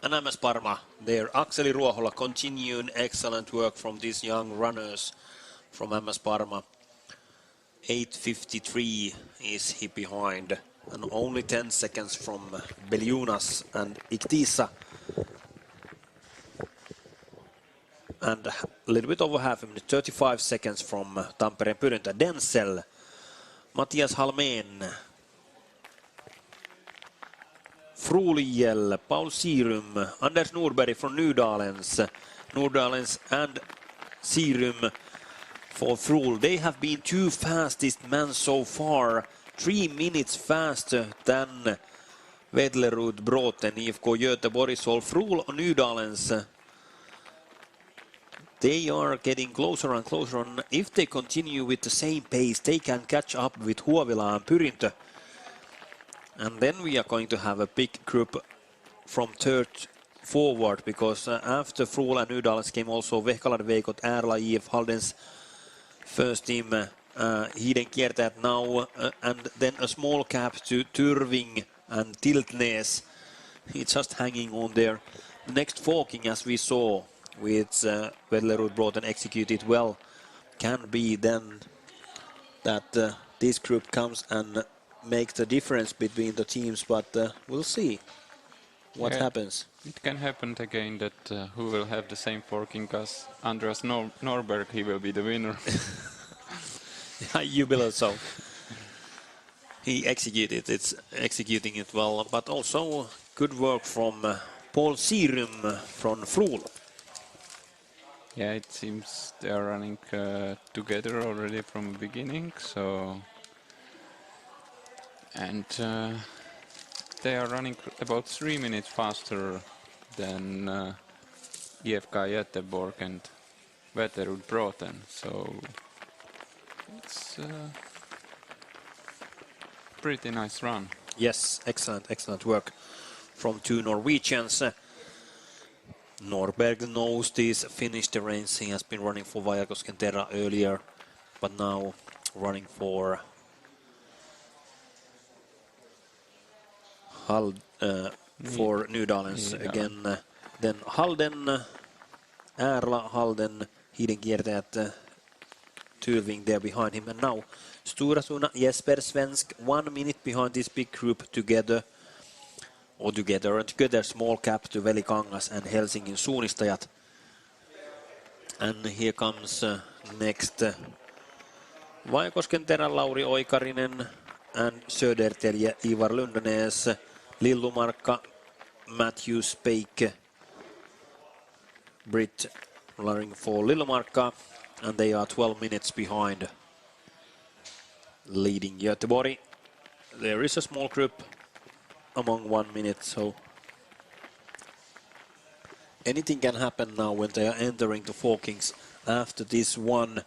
Speaker 1: And MS Parma there. Akseli Ruohola continuing excellent work from these young runners from MS Parma. 8:53 is he behind, and only 10 seconds from Beljunas and Iktisa. And a little bit over half a minute, 35 seconds from Tampereen Pyrintö. Denzel, Mattias Halmén, Fruliel, Paul Sirum, Anders Norberg from Nydalens and Sirum for Frul. They have been 2 fastest men so far, 3 minutes faster than Vetlerud Bråten, IFK Göteborg. So Frul and Nydalens, they are getting closer and closer, and if they continue with the same pace, they can catch up with Huovila and Pyrintö. And then we are going to have a big group from third forward, because after Frul and Nydalens came also Vehkalad Veikot, Ärla, IF Haldens first team, Hiden Kiertäjät now, and then a small gap to Tyrving and Tiltnes. It's just hanging on there. Next forking, as we saw, which Vellerud Broughton executed well, can be then that this group comes and makes the difference between the teams, but we'll see what happens.
Speaker 2: It can happen again that who will have the same forking as Andreas Norberg, he will be the winner.
Speaker 1: You believe so. He executing it well, but also good work from Paul Sierum from Frohl.
Speaker 2: Yeah, it seems they are running together already from the beginning, so... And they are running about 3 minutes faster than IFK Göteborg and Vetterud Broughton, so it's a pretty nice run.
Speaker 1: Yes, excellent work from two Norwegians. Norberg knows this Finnish terrain. He has been running for Vaajakosken Terra earlier, but now running for Nydalens again. Then Halden, Ärla, Halden, Hidenkiertäjät, Tyrving there behind him. And now Sturasuna, Jesper Svensk, 1 minute behind this big group together. Together small gap to Velikangas and Helsingin suunnistajat. And here comes next Vaajakosken Terän Lauri Oikarinen and Södertälje Ivar Lundanes, Lillumarkka, Matthew Spake, Britt running for Lillumarkka, and they are 12 minutes behind leading Göteborg. There is a small group among 1 minute, so anything can happen now when they are entering the forkings after this one.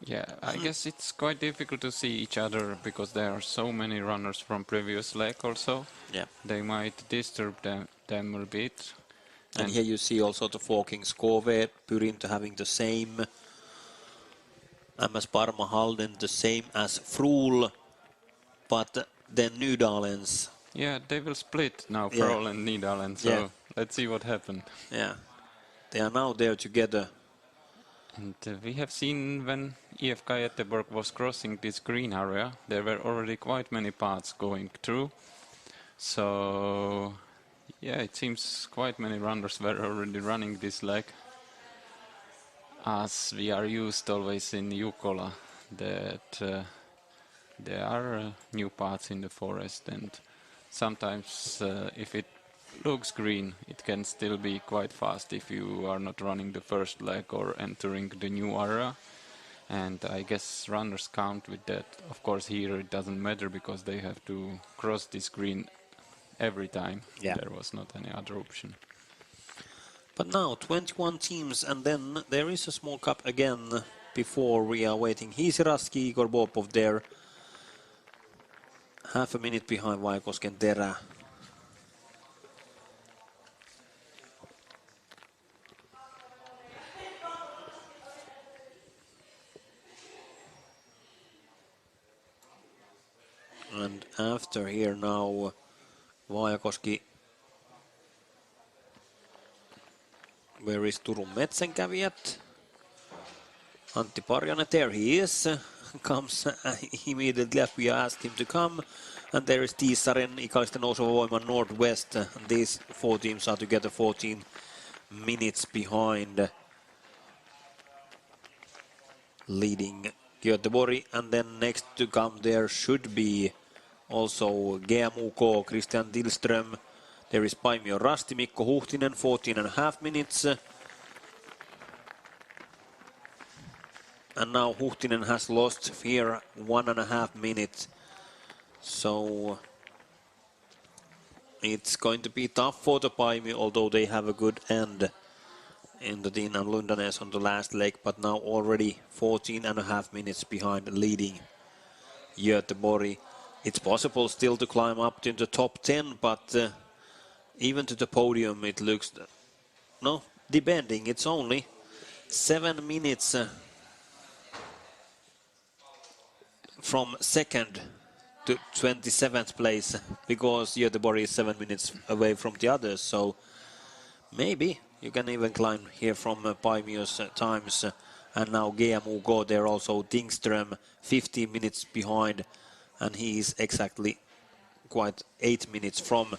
Speaker 2: Yeah, I guess it's quite difficult to see each other because there are so many runners from previous leg also.
Speaker 1: Yeah.
Speaker 2: They might disturb them a bit.
Speaker 1: And here you see also the forkings. KV, Pyrinto having the same. MS Parma Halden the same as Frohl. But then Nydalens.
Speaker 2: Yeah, they will split now, Frohl and Nydalen, so let's see what happens.
Speaker 1: Yeah, they are now there together.
Speaker 2: And we have seen when IFK Göteborg was crossing this green area, there were already quite many paths going through. So, yeah, it seems quite many runners were already running this leg. As we are used always in Jukola, that there are new paths in the forest, and sometimes if it looks green, it can still be quite fast if you are not running the first leg or entering the new area. And I guess runners count with that. Of course, here it doesn't matter because they have to cross this green every time.
Speaker 1: Yeah.
Speaker 2: There was not any other option.
Speaker 1: But now 21 teams, and then there is a small cup again before we are waiting. Hiisiraski, Igor Bopov there. Half a minute behind Vaajakosken Terä. And after here now, Vaajakoski. Where is Turun Metsänkävijät? Antti Parjanen, there he is. Comes immediately as we asked him to come. And there is Tiisaren, Ikallisten Nouseva Voima Northwest. And these four teams are together 14 minutes behind leading Göteborg. And then next to come there should be also GMUK, Christian Tillström. There is Paimio Rasti, Mikko Huhtinen, 14.5 minutes. And now Huhtinen has lost here 1.5 minutes. So it's going to be tough for the Paimio, although they have a good end in the Dean and Lundanes on the last leg. But now already 14.5 minutes behind leading Göteborg. It's possible still to climb up to the top 10, but even to the podium it looks, no, depending. It's only 7 minutes from second to 27th place, because Göteborg is 7 minutes away from the others. So Maybe you can even climb here from Paimio's times. And now GMU go there also. Tingström 15 minutes behind. And he is exactly quite 8 minutes from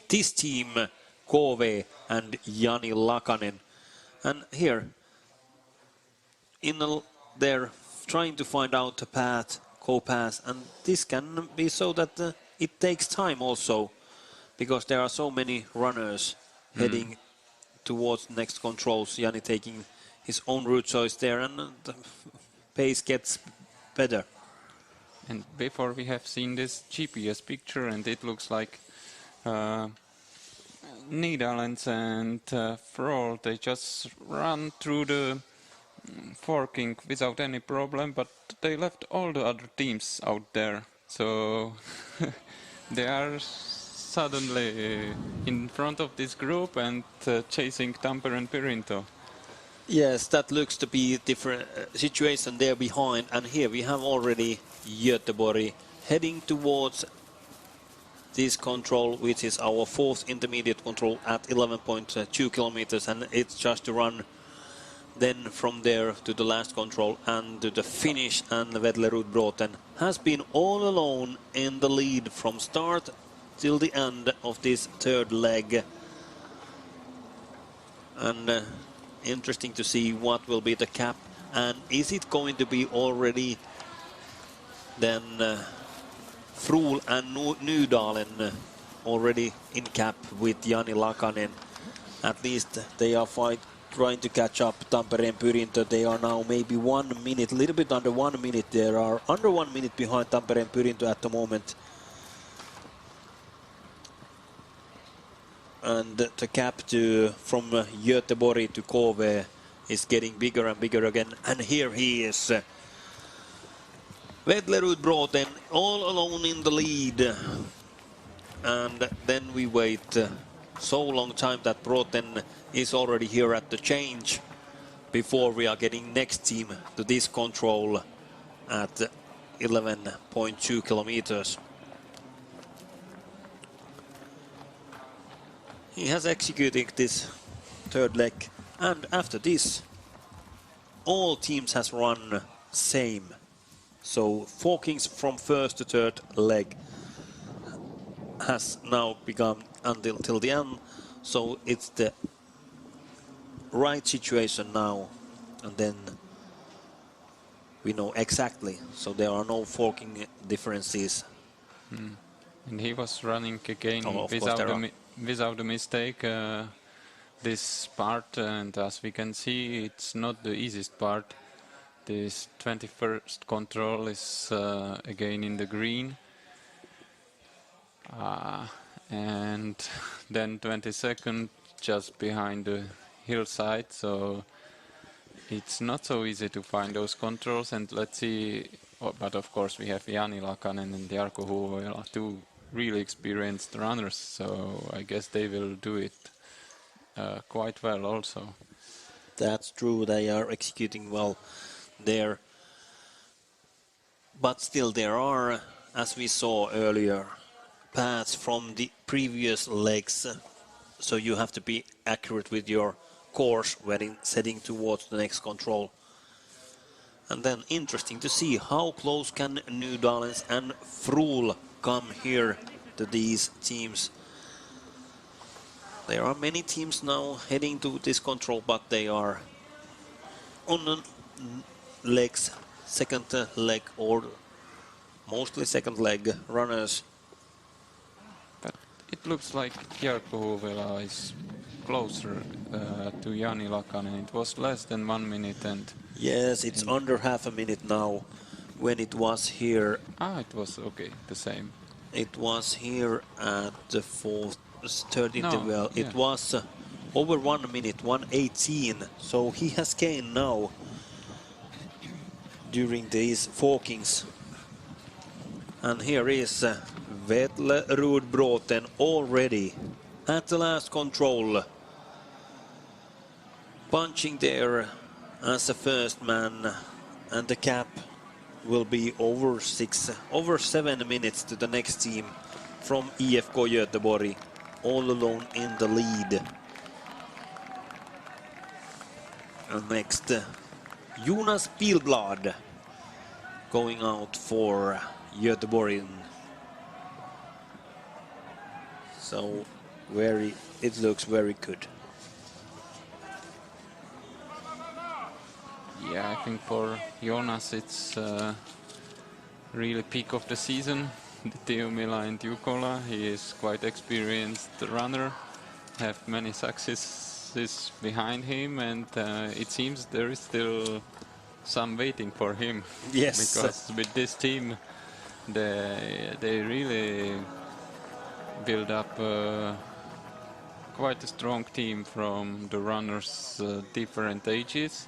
Speaker 1: this team, KV and Jani Lakanen. And here, they're trying to find out a path, co-pass, and this can be so that it takes time also, because there are so many runners heading towards next controls. Jani taking his own route choice there, and the pace gets better.
Speaker 2: And before we have seen this GPS picture, and it looks like Netherlands and Frohl, they just run through the forking without any problem, but they left all the other teams out there. So they are suddenly in front of this group and chasing Tampere and Pirinto.
Speaker 1: Yes, that looks to be a different situation there behind. And here we have already Göteborg heading towards this control, which is our fourth intermediate control at 11.2 kilometers. And it's just to run then from there to the last control and to the finish. And Vedlerud Bråten has been all alone in the lead from start till the end of this third leg. And interesting to see what will be the cap, and is it going to be already then Frohl and Nydalen already in cap with Jani Lakanen. At least they are trying to catch up Tampere and Pyrinto. They are now maybe 1 minute, a little bit under 1 minute. They are under 1 minute behind Tampere and Pyrinto at the moment. And the gap from Göteborg to KV is getting bigger and bigger again. And here he is. Vedlerud Bråten all alone in the lead. And then we wait so long time that Bråten is already here at the change before we are getting next team to this control at 11.2 kilometers. He has executed this third leg, and after this all teams has run same. So forkings from first to third leg has now begun till the end. So it's the right situation now, and then we know exactly. So there are no forking differences.
Speaker 2: And he was running again without a mistake this part, and as we can see, it's not the easiest part. This 21st control is again in the green, and then 22nd just behind the hillside, so it's not so easy to find those controls. And let's see, but of course we have Jani Lakanen and Jarkko Huovela, two really experienced runners, so I guess they will do it quite well also.
Speaker 1: That's true, they are executing well there. But still there are, as we saw earlier, paths from the previous legs, so you have to be accurate with your course when setting towards the next control. And then interesting to see how close can Nydalens and Frohl come here to these teams. There are many teams now heading to this control, but they are on the legs, second leg, or mostly second leg runners.
Speaker 2: But it looks like Jarkko Huovela is closer to Jani Lakanen. It was less than 1 minute, and
Speaker 1: yes, it's under half a minute now. When it was here,
Speaker 2: it was okay, the same.
Speaker 1: It was here at the third interval.
Speaker 2: Yeah.
Speaker 1: It was over 1 minute, 1:18. So he has gained now during these forkings. And here is Vedlerud Bråten already at the last control, punching there as a first man, and the cap will be over 7 minutes to the next team from IFK Göteborg, all alone in the lead. And next, Jonas Pilblad going out for Göteborg. So it looks very good.
Speaker 2: Yeah, I think for Jonas it's really peak of the season. The Tiomila and Jukola, he is quite experienced runner, have many successes behind him, and it seems there is still some waiting for him.
Speaker 1: Yes.
Speaker 2: Because with this team, they really build up quite a strong team from the runners different ages.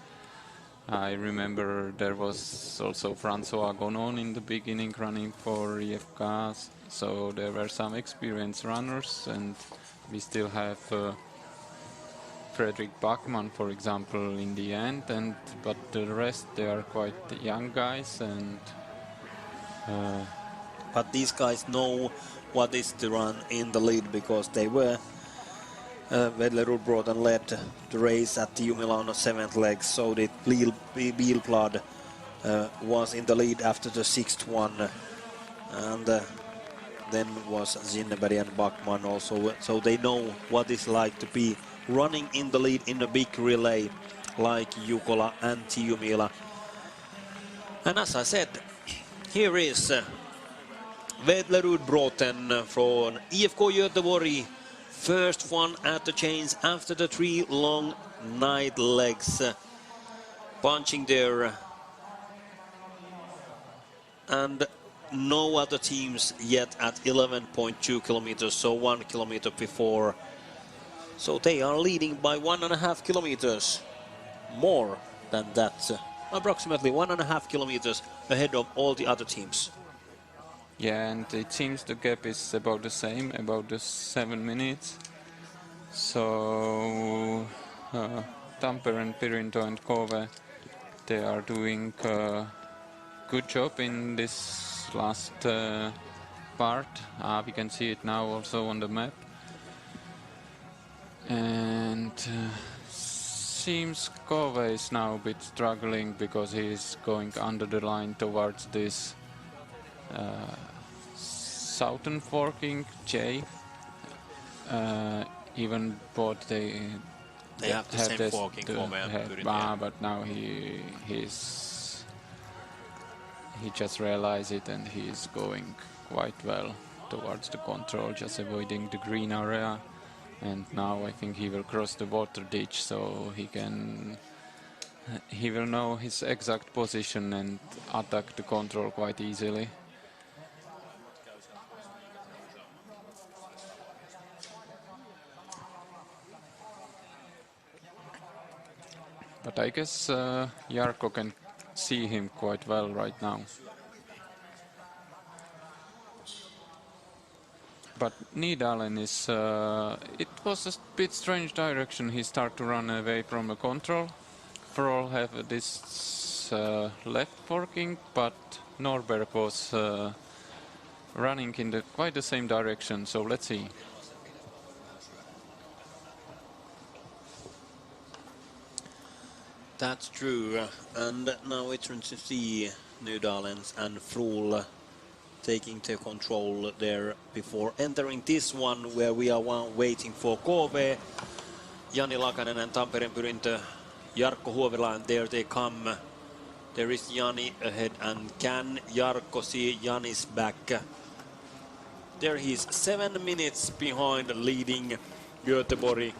Speaker 2: I remember there was also François Gonon in the beginning running for IFK, so there were some experienced runners, and we still have Fredrik Backman, for example, in the end, but the rest, they are quite young guys, and
Speaker 1: but these guys know what is to run in the lead, because they were Vedlerud brought and led the race at Tiomila on the 7th leg, so did Pilblad was in the lead after the 6th one, and then was Zinneberg and Backman also, so they know what it's like to be running in the lead in a big relay like Jukola and Tiomila. And as I said, here is Vedlerud Bråten from IFK Göteborg. First one at the chains after the 3 long night legs. Punching there. And no other teams yet at 11.2 kilometers, so 1 kilometer before. So they are leading by 1.5 kilometers. More than that. Approximately 1.5 kilometers ahead of all the other teams.
Speaker 2: yeah, and it seems the gap is about the same, about the 7 minutes. So Tampere and Pirinto and Kove, they are doing a good job in this last part. We can see it now also on the map. And seems Kove is now a bit struggling because he is going under the line towards this southern forking J. Even both they
Speaker 1: have the same
Speaker 2: this,
Speaker 1: forking, Kove and Pyrinto.
Speaker 2: but now he just realized it, and he is going quite well towards the control, just avoiding the green area. And now I think he will cross the water ditch, so he will know his exact position and attack the control quite easily. But I guess Jarkko can see him quite well right now. But Nidalen is, it was a bit strange direction. He started to run away from the control. Frol have this left forking, but Norberg was running in quite the same direction. So let's see.
Speaker 1: That's true, and now it's turns to see Nydalens and Frol taking the control there before entering this one, where we are waiting for Kove, Jani Lakanen and Tampereen Pyrinto, Jarkko Huovila, and there they come. There is Jani ahead, and can Jarkko see Jani's back? There he's 7 minutes behind, leading Göteborg,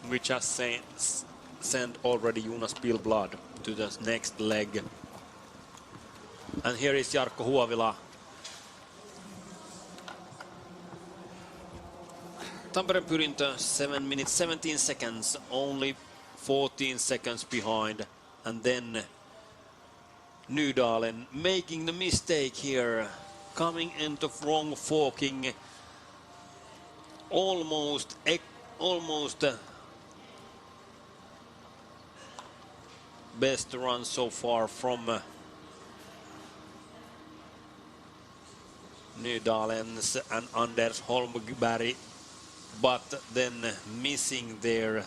Speaker 1: which has sent already Jonas Pilblad to the next leg. And here is Jarkko Huovila. Tampereen Pyrinto, 7 minutes 17 seconds, only 14 seconds behind. And then Nydalen making the mistake here, coming into wrong forking, almost best run so far from Nydalens and Anders Holmberg, but then missing there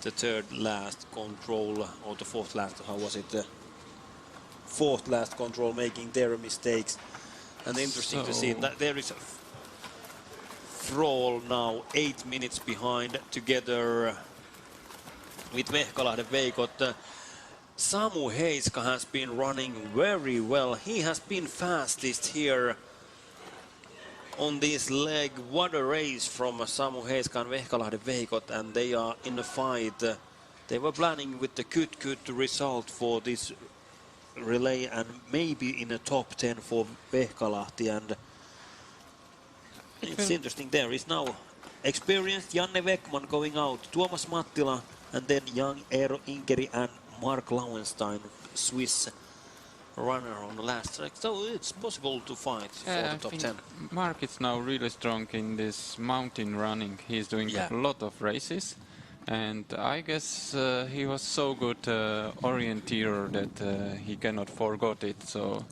Speaker 1: the third last control, or the fourth last, how was it? The fourth last control, making their mistakes. And interesting to see that there is a Frohl now 8 minutes behind, together with Vehkalahden Veikot. Samu Heiska has been running very well. He has been fastest here on this leg. What a race from Samu Heiska and Vehkalahden Veikot, and they are in a fight. They were planning with the good result for this relay, and maybe in the top 10 for Vehkalahti. And it's interesting, there is now experienced Janne Weckman going out, Tuomas Mattila, and then young Eero Inkeri and Mark Lauenstein, Swiss runner on the last track. So it's possible to fight for the top 10.
Speaker 2: Mark is now really strong in this mountain running. He's doing a lot of races. And I guess he was so good orienteer that he cannot forget it. So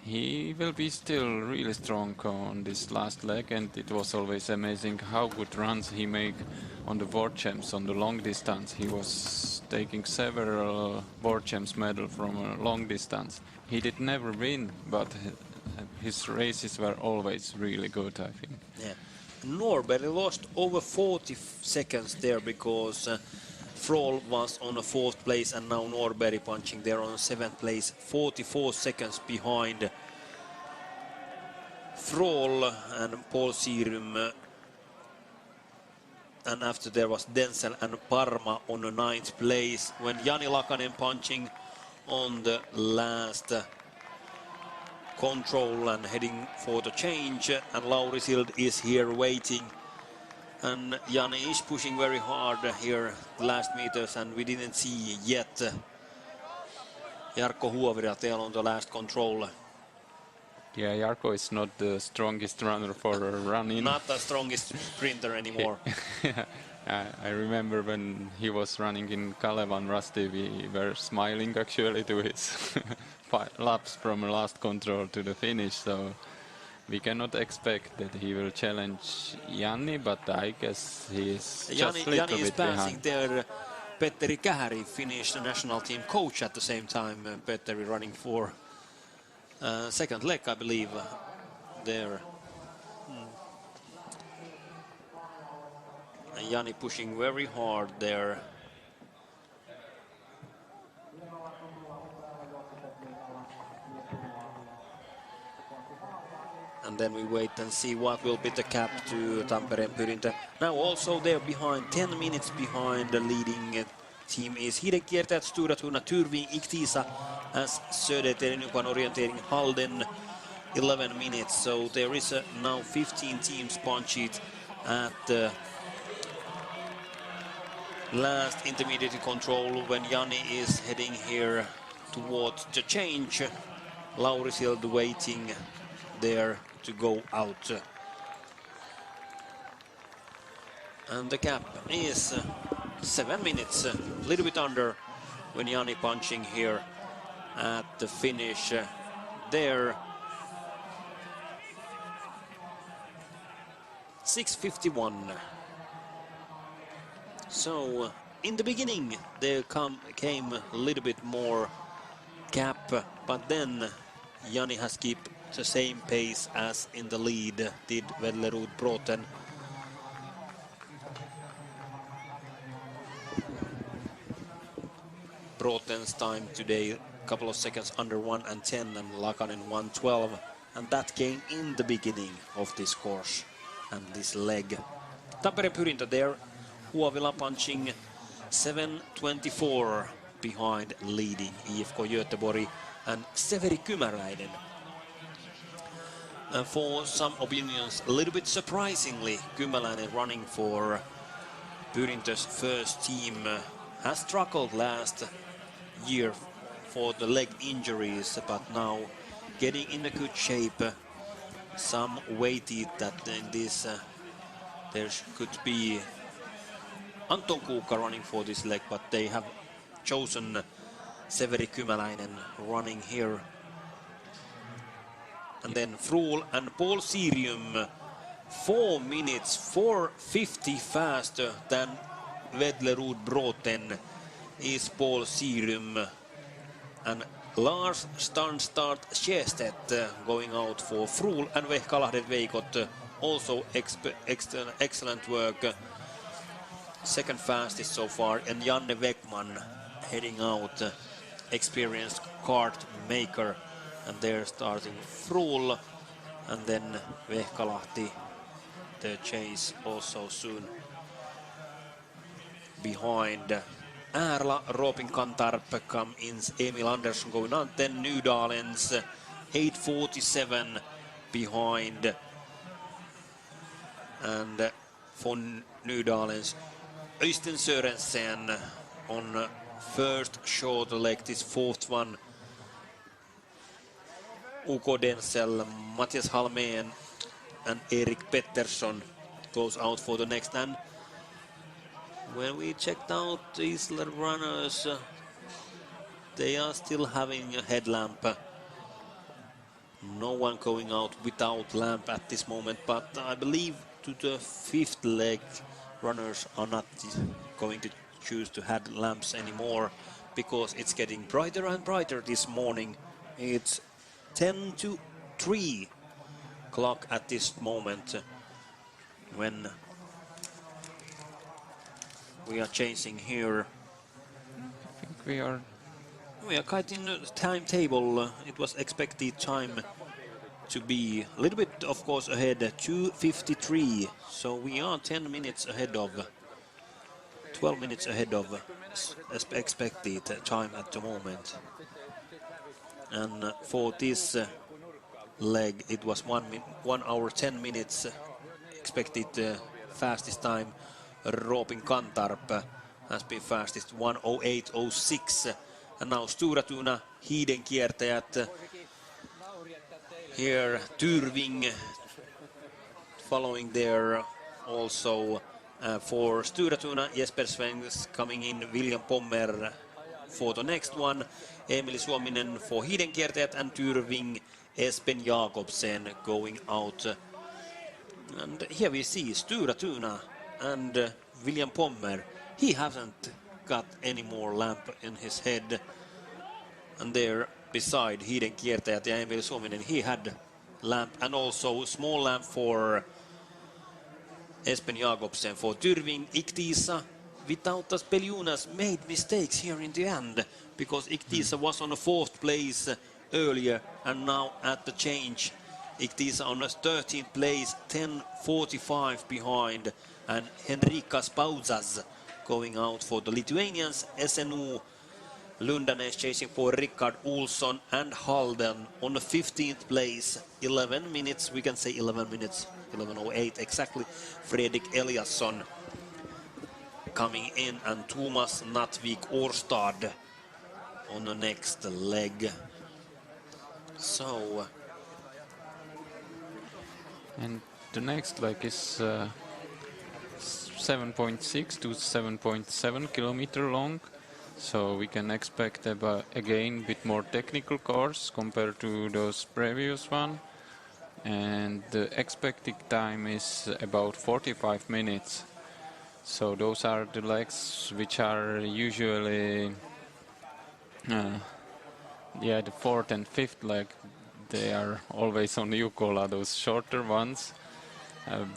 Speaker 2: he will be still really strong on this last leg. And it was always amazing how good runs he make on the World Champs on the long distance. He was taking several World Champs medal from a long distance. He did never win, but his races were always really good, I think.
Speaker 1: Yeah. Norberg lost over 40 seconds there because Frohl was on a 4th place, and now Norberg punching there on 7th place, 44 seconds behind Frohl and Paul Sierum. And after there was Denzel and Parma on the 9th place, when Jani Lakanen punching on the last control and heading for the change, and Lauri Sild is here waiting, and Jani is pushing very hard here the last meters, and we didn't see yet Jarkko Huovira there on the last control.
Speaker 2: Yeah, Jarkko is not the strongest runner for running.
Speaker 1: Not the strongest sprinter anymore.
Speaker 2: I remember when he was running in Kalevan Rusty, we were smiling actually to his laps from last control to the finish. So we cannot expect that he will challenge Janni, but I guess he is just a little
Speaker 1: Janni is
Speaker 2: bit
Speaker 1: passing
Speaker 2: behind.
Speaker 1: there. Petteri Kähäri, Finnish national team coach at the same time. Petteri running for second leg, I believe, there. And Jani pushing very hard there. And then we wait and see what will be the cap to Tampereen Pyrintö. Now also they're behind, 10 minutes behind. The leading team is Hidekiertäjät, Stura Tuna, Tyrving, Iktisa as Södertälje, Nypan Orientering, Halden, 11 minutes. So there is now 15 teams punched at the last intermediate control when Jani is heading here towards the change. Lauri Sild waiting there to go out. And the cap is 7 minutes, a little bit under, when Jani punching here at the finish there. 6:51. So in the beginning there came a little bit more gap, but then Jani has kept the same pace as in the lead did Vellerud Bråten. Bråten's time today a couple of seconds under 1:10 and Lakanen 1:12, and that came in the beginning of this course and this leg. Tampereen Pyrintö there, Huovila punching 7:24 behind leading IFK Göteborg and Severi Kymäräinen. For some opinions, a little bit surprisingly, Kymäläinen running for Pyrintö's first team has struggled last year for the leg injuries, but now getting in a good shape. Some waited that in this there could be Anton Kuukka running for this leg, but they have chosen Severi Kymäläinen running here. And then Frohl and Paul Sierum 4 minutes 4:50 faster than Vedlerud Bråten is Paul Sierum, and Lars Starnstart Sjöstedt going out for Frohl, and Vehkalahdet Veikot also excellent work. Second fastest so far, and Janne Weckman heading out, experienced kart maker, and they're starting Frohl, and then Vehkalahti the chase also soon behind. Ärla, Robin Kantarp come in, Emil Andersson going on, then Nydalens 8:47 behind, and for Nydalens Øystein Sørensen on first short leg, this fourth one. UK Denzel, Mattias Halmén and Erik Pettersson goes out for the next. And when we checked out these runners, they are still having a headlamp. No one going out without lamp at this moment, but I believe to the fifth leg runners are not going to choose to have lamps anymore, because it's getting brighter and brighter this morning. It's 10 to 3 o'clock at this moment when we are changing here.
Speaker 2: I think we are
Speaker 1: quite in the timetable. It was expected time to be a little bit, of course, ahead, 2:53. So we are 10 minutes ahead of, 12 minutes ahead of expected time at the moment. And for this leg, it was 1 hour 10 minutes expected fastest time. Robin Kantarp has been fastest 1:08.06. And now Stura Tuna, Hiiden kiertäjät. Here Tyrving following there also for Stura Tuna. Jesper Svengs coming in, William Pommer for the next one. Emil Suominen for Hiiden kiertäjät, and Tyrving Espen Jakobsen going out. And here we see Stura Tuna and William Pommer. He hasn't got any more lamp in his head. And there beside Hiiden kiertäjät ja Emil Suominen, he had lamp, and also small lamp for Espen Jakobsen. For Tyrving, Iktisa, Vitautas Peljunas made mistakes here in the end, because Iktisa was on the 4th place earlier, and now at the change Iktisa on the 13th place, 10:45 behind, and Henrikas Pauzas going out for the Lithuanians. SNU Lundanes chasing for Rickard Olsson and Halden on the 15th place, 11 minutes, we can say 11 minutes, 11:08 exactly. Fredrik Eliasson coming in, and Thomas Natvik Årstad on the next leg. So,
Speaker 2: and the next leg is 7.6 to 7.7 kilometer long, so we can expect again a bit more technical cars compared to those previous one, and the expected time is about 45 minutes. So those are the legs which are usually the 4th and 5th leg. They are always on Jukola, those shorter ones,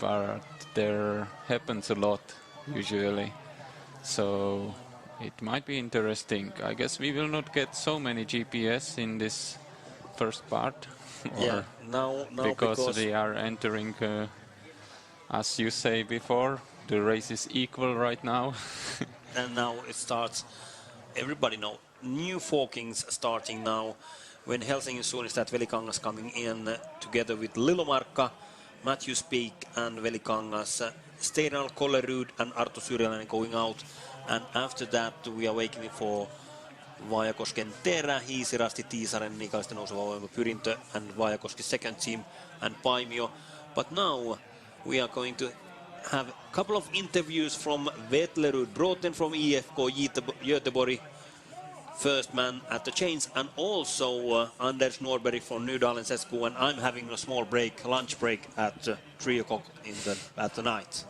Speaker 2: but there happens a lot usually, so it might be interesting. I guess we will not get so many GPS in this first part,
Speaker 1: yeah, now
Speaker 2: because we are entering, as you say before, the race is equal right now.
Speaker 1: And now it starts, everybody know, new forkings starting now, when Helsingin Suunnistajat Velikangas coming in together with Lilomarkka, Matthew Speak and Velikangas, Steinar Kollerud and Arto Syrjäläinen going out. And after that we are waiting for Vaajakosken Terä, Hiisirasti, Tiisaren, Nikalisten nouseva voima, Pyrintö and Vaajakoski second team, and Paimio. But now we are going to have a couple of interviews from Vedlerud Bråten from IFK Göteborg, first man at the chains, and also Anders Norberg from Nydalens SK, and I'm having a small break, lunch break at 3 o'clock at the night.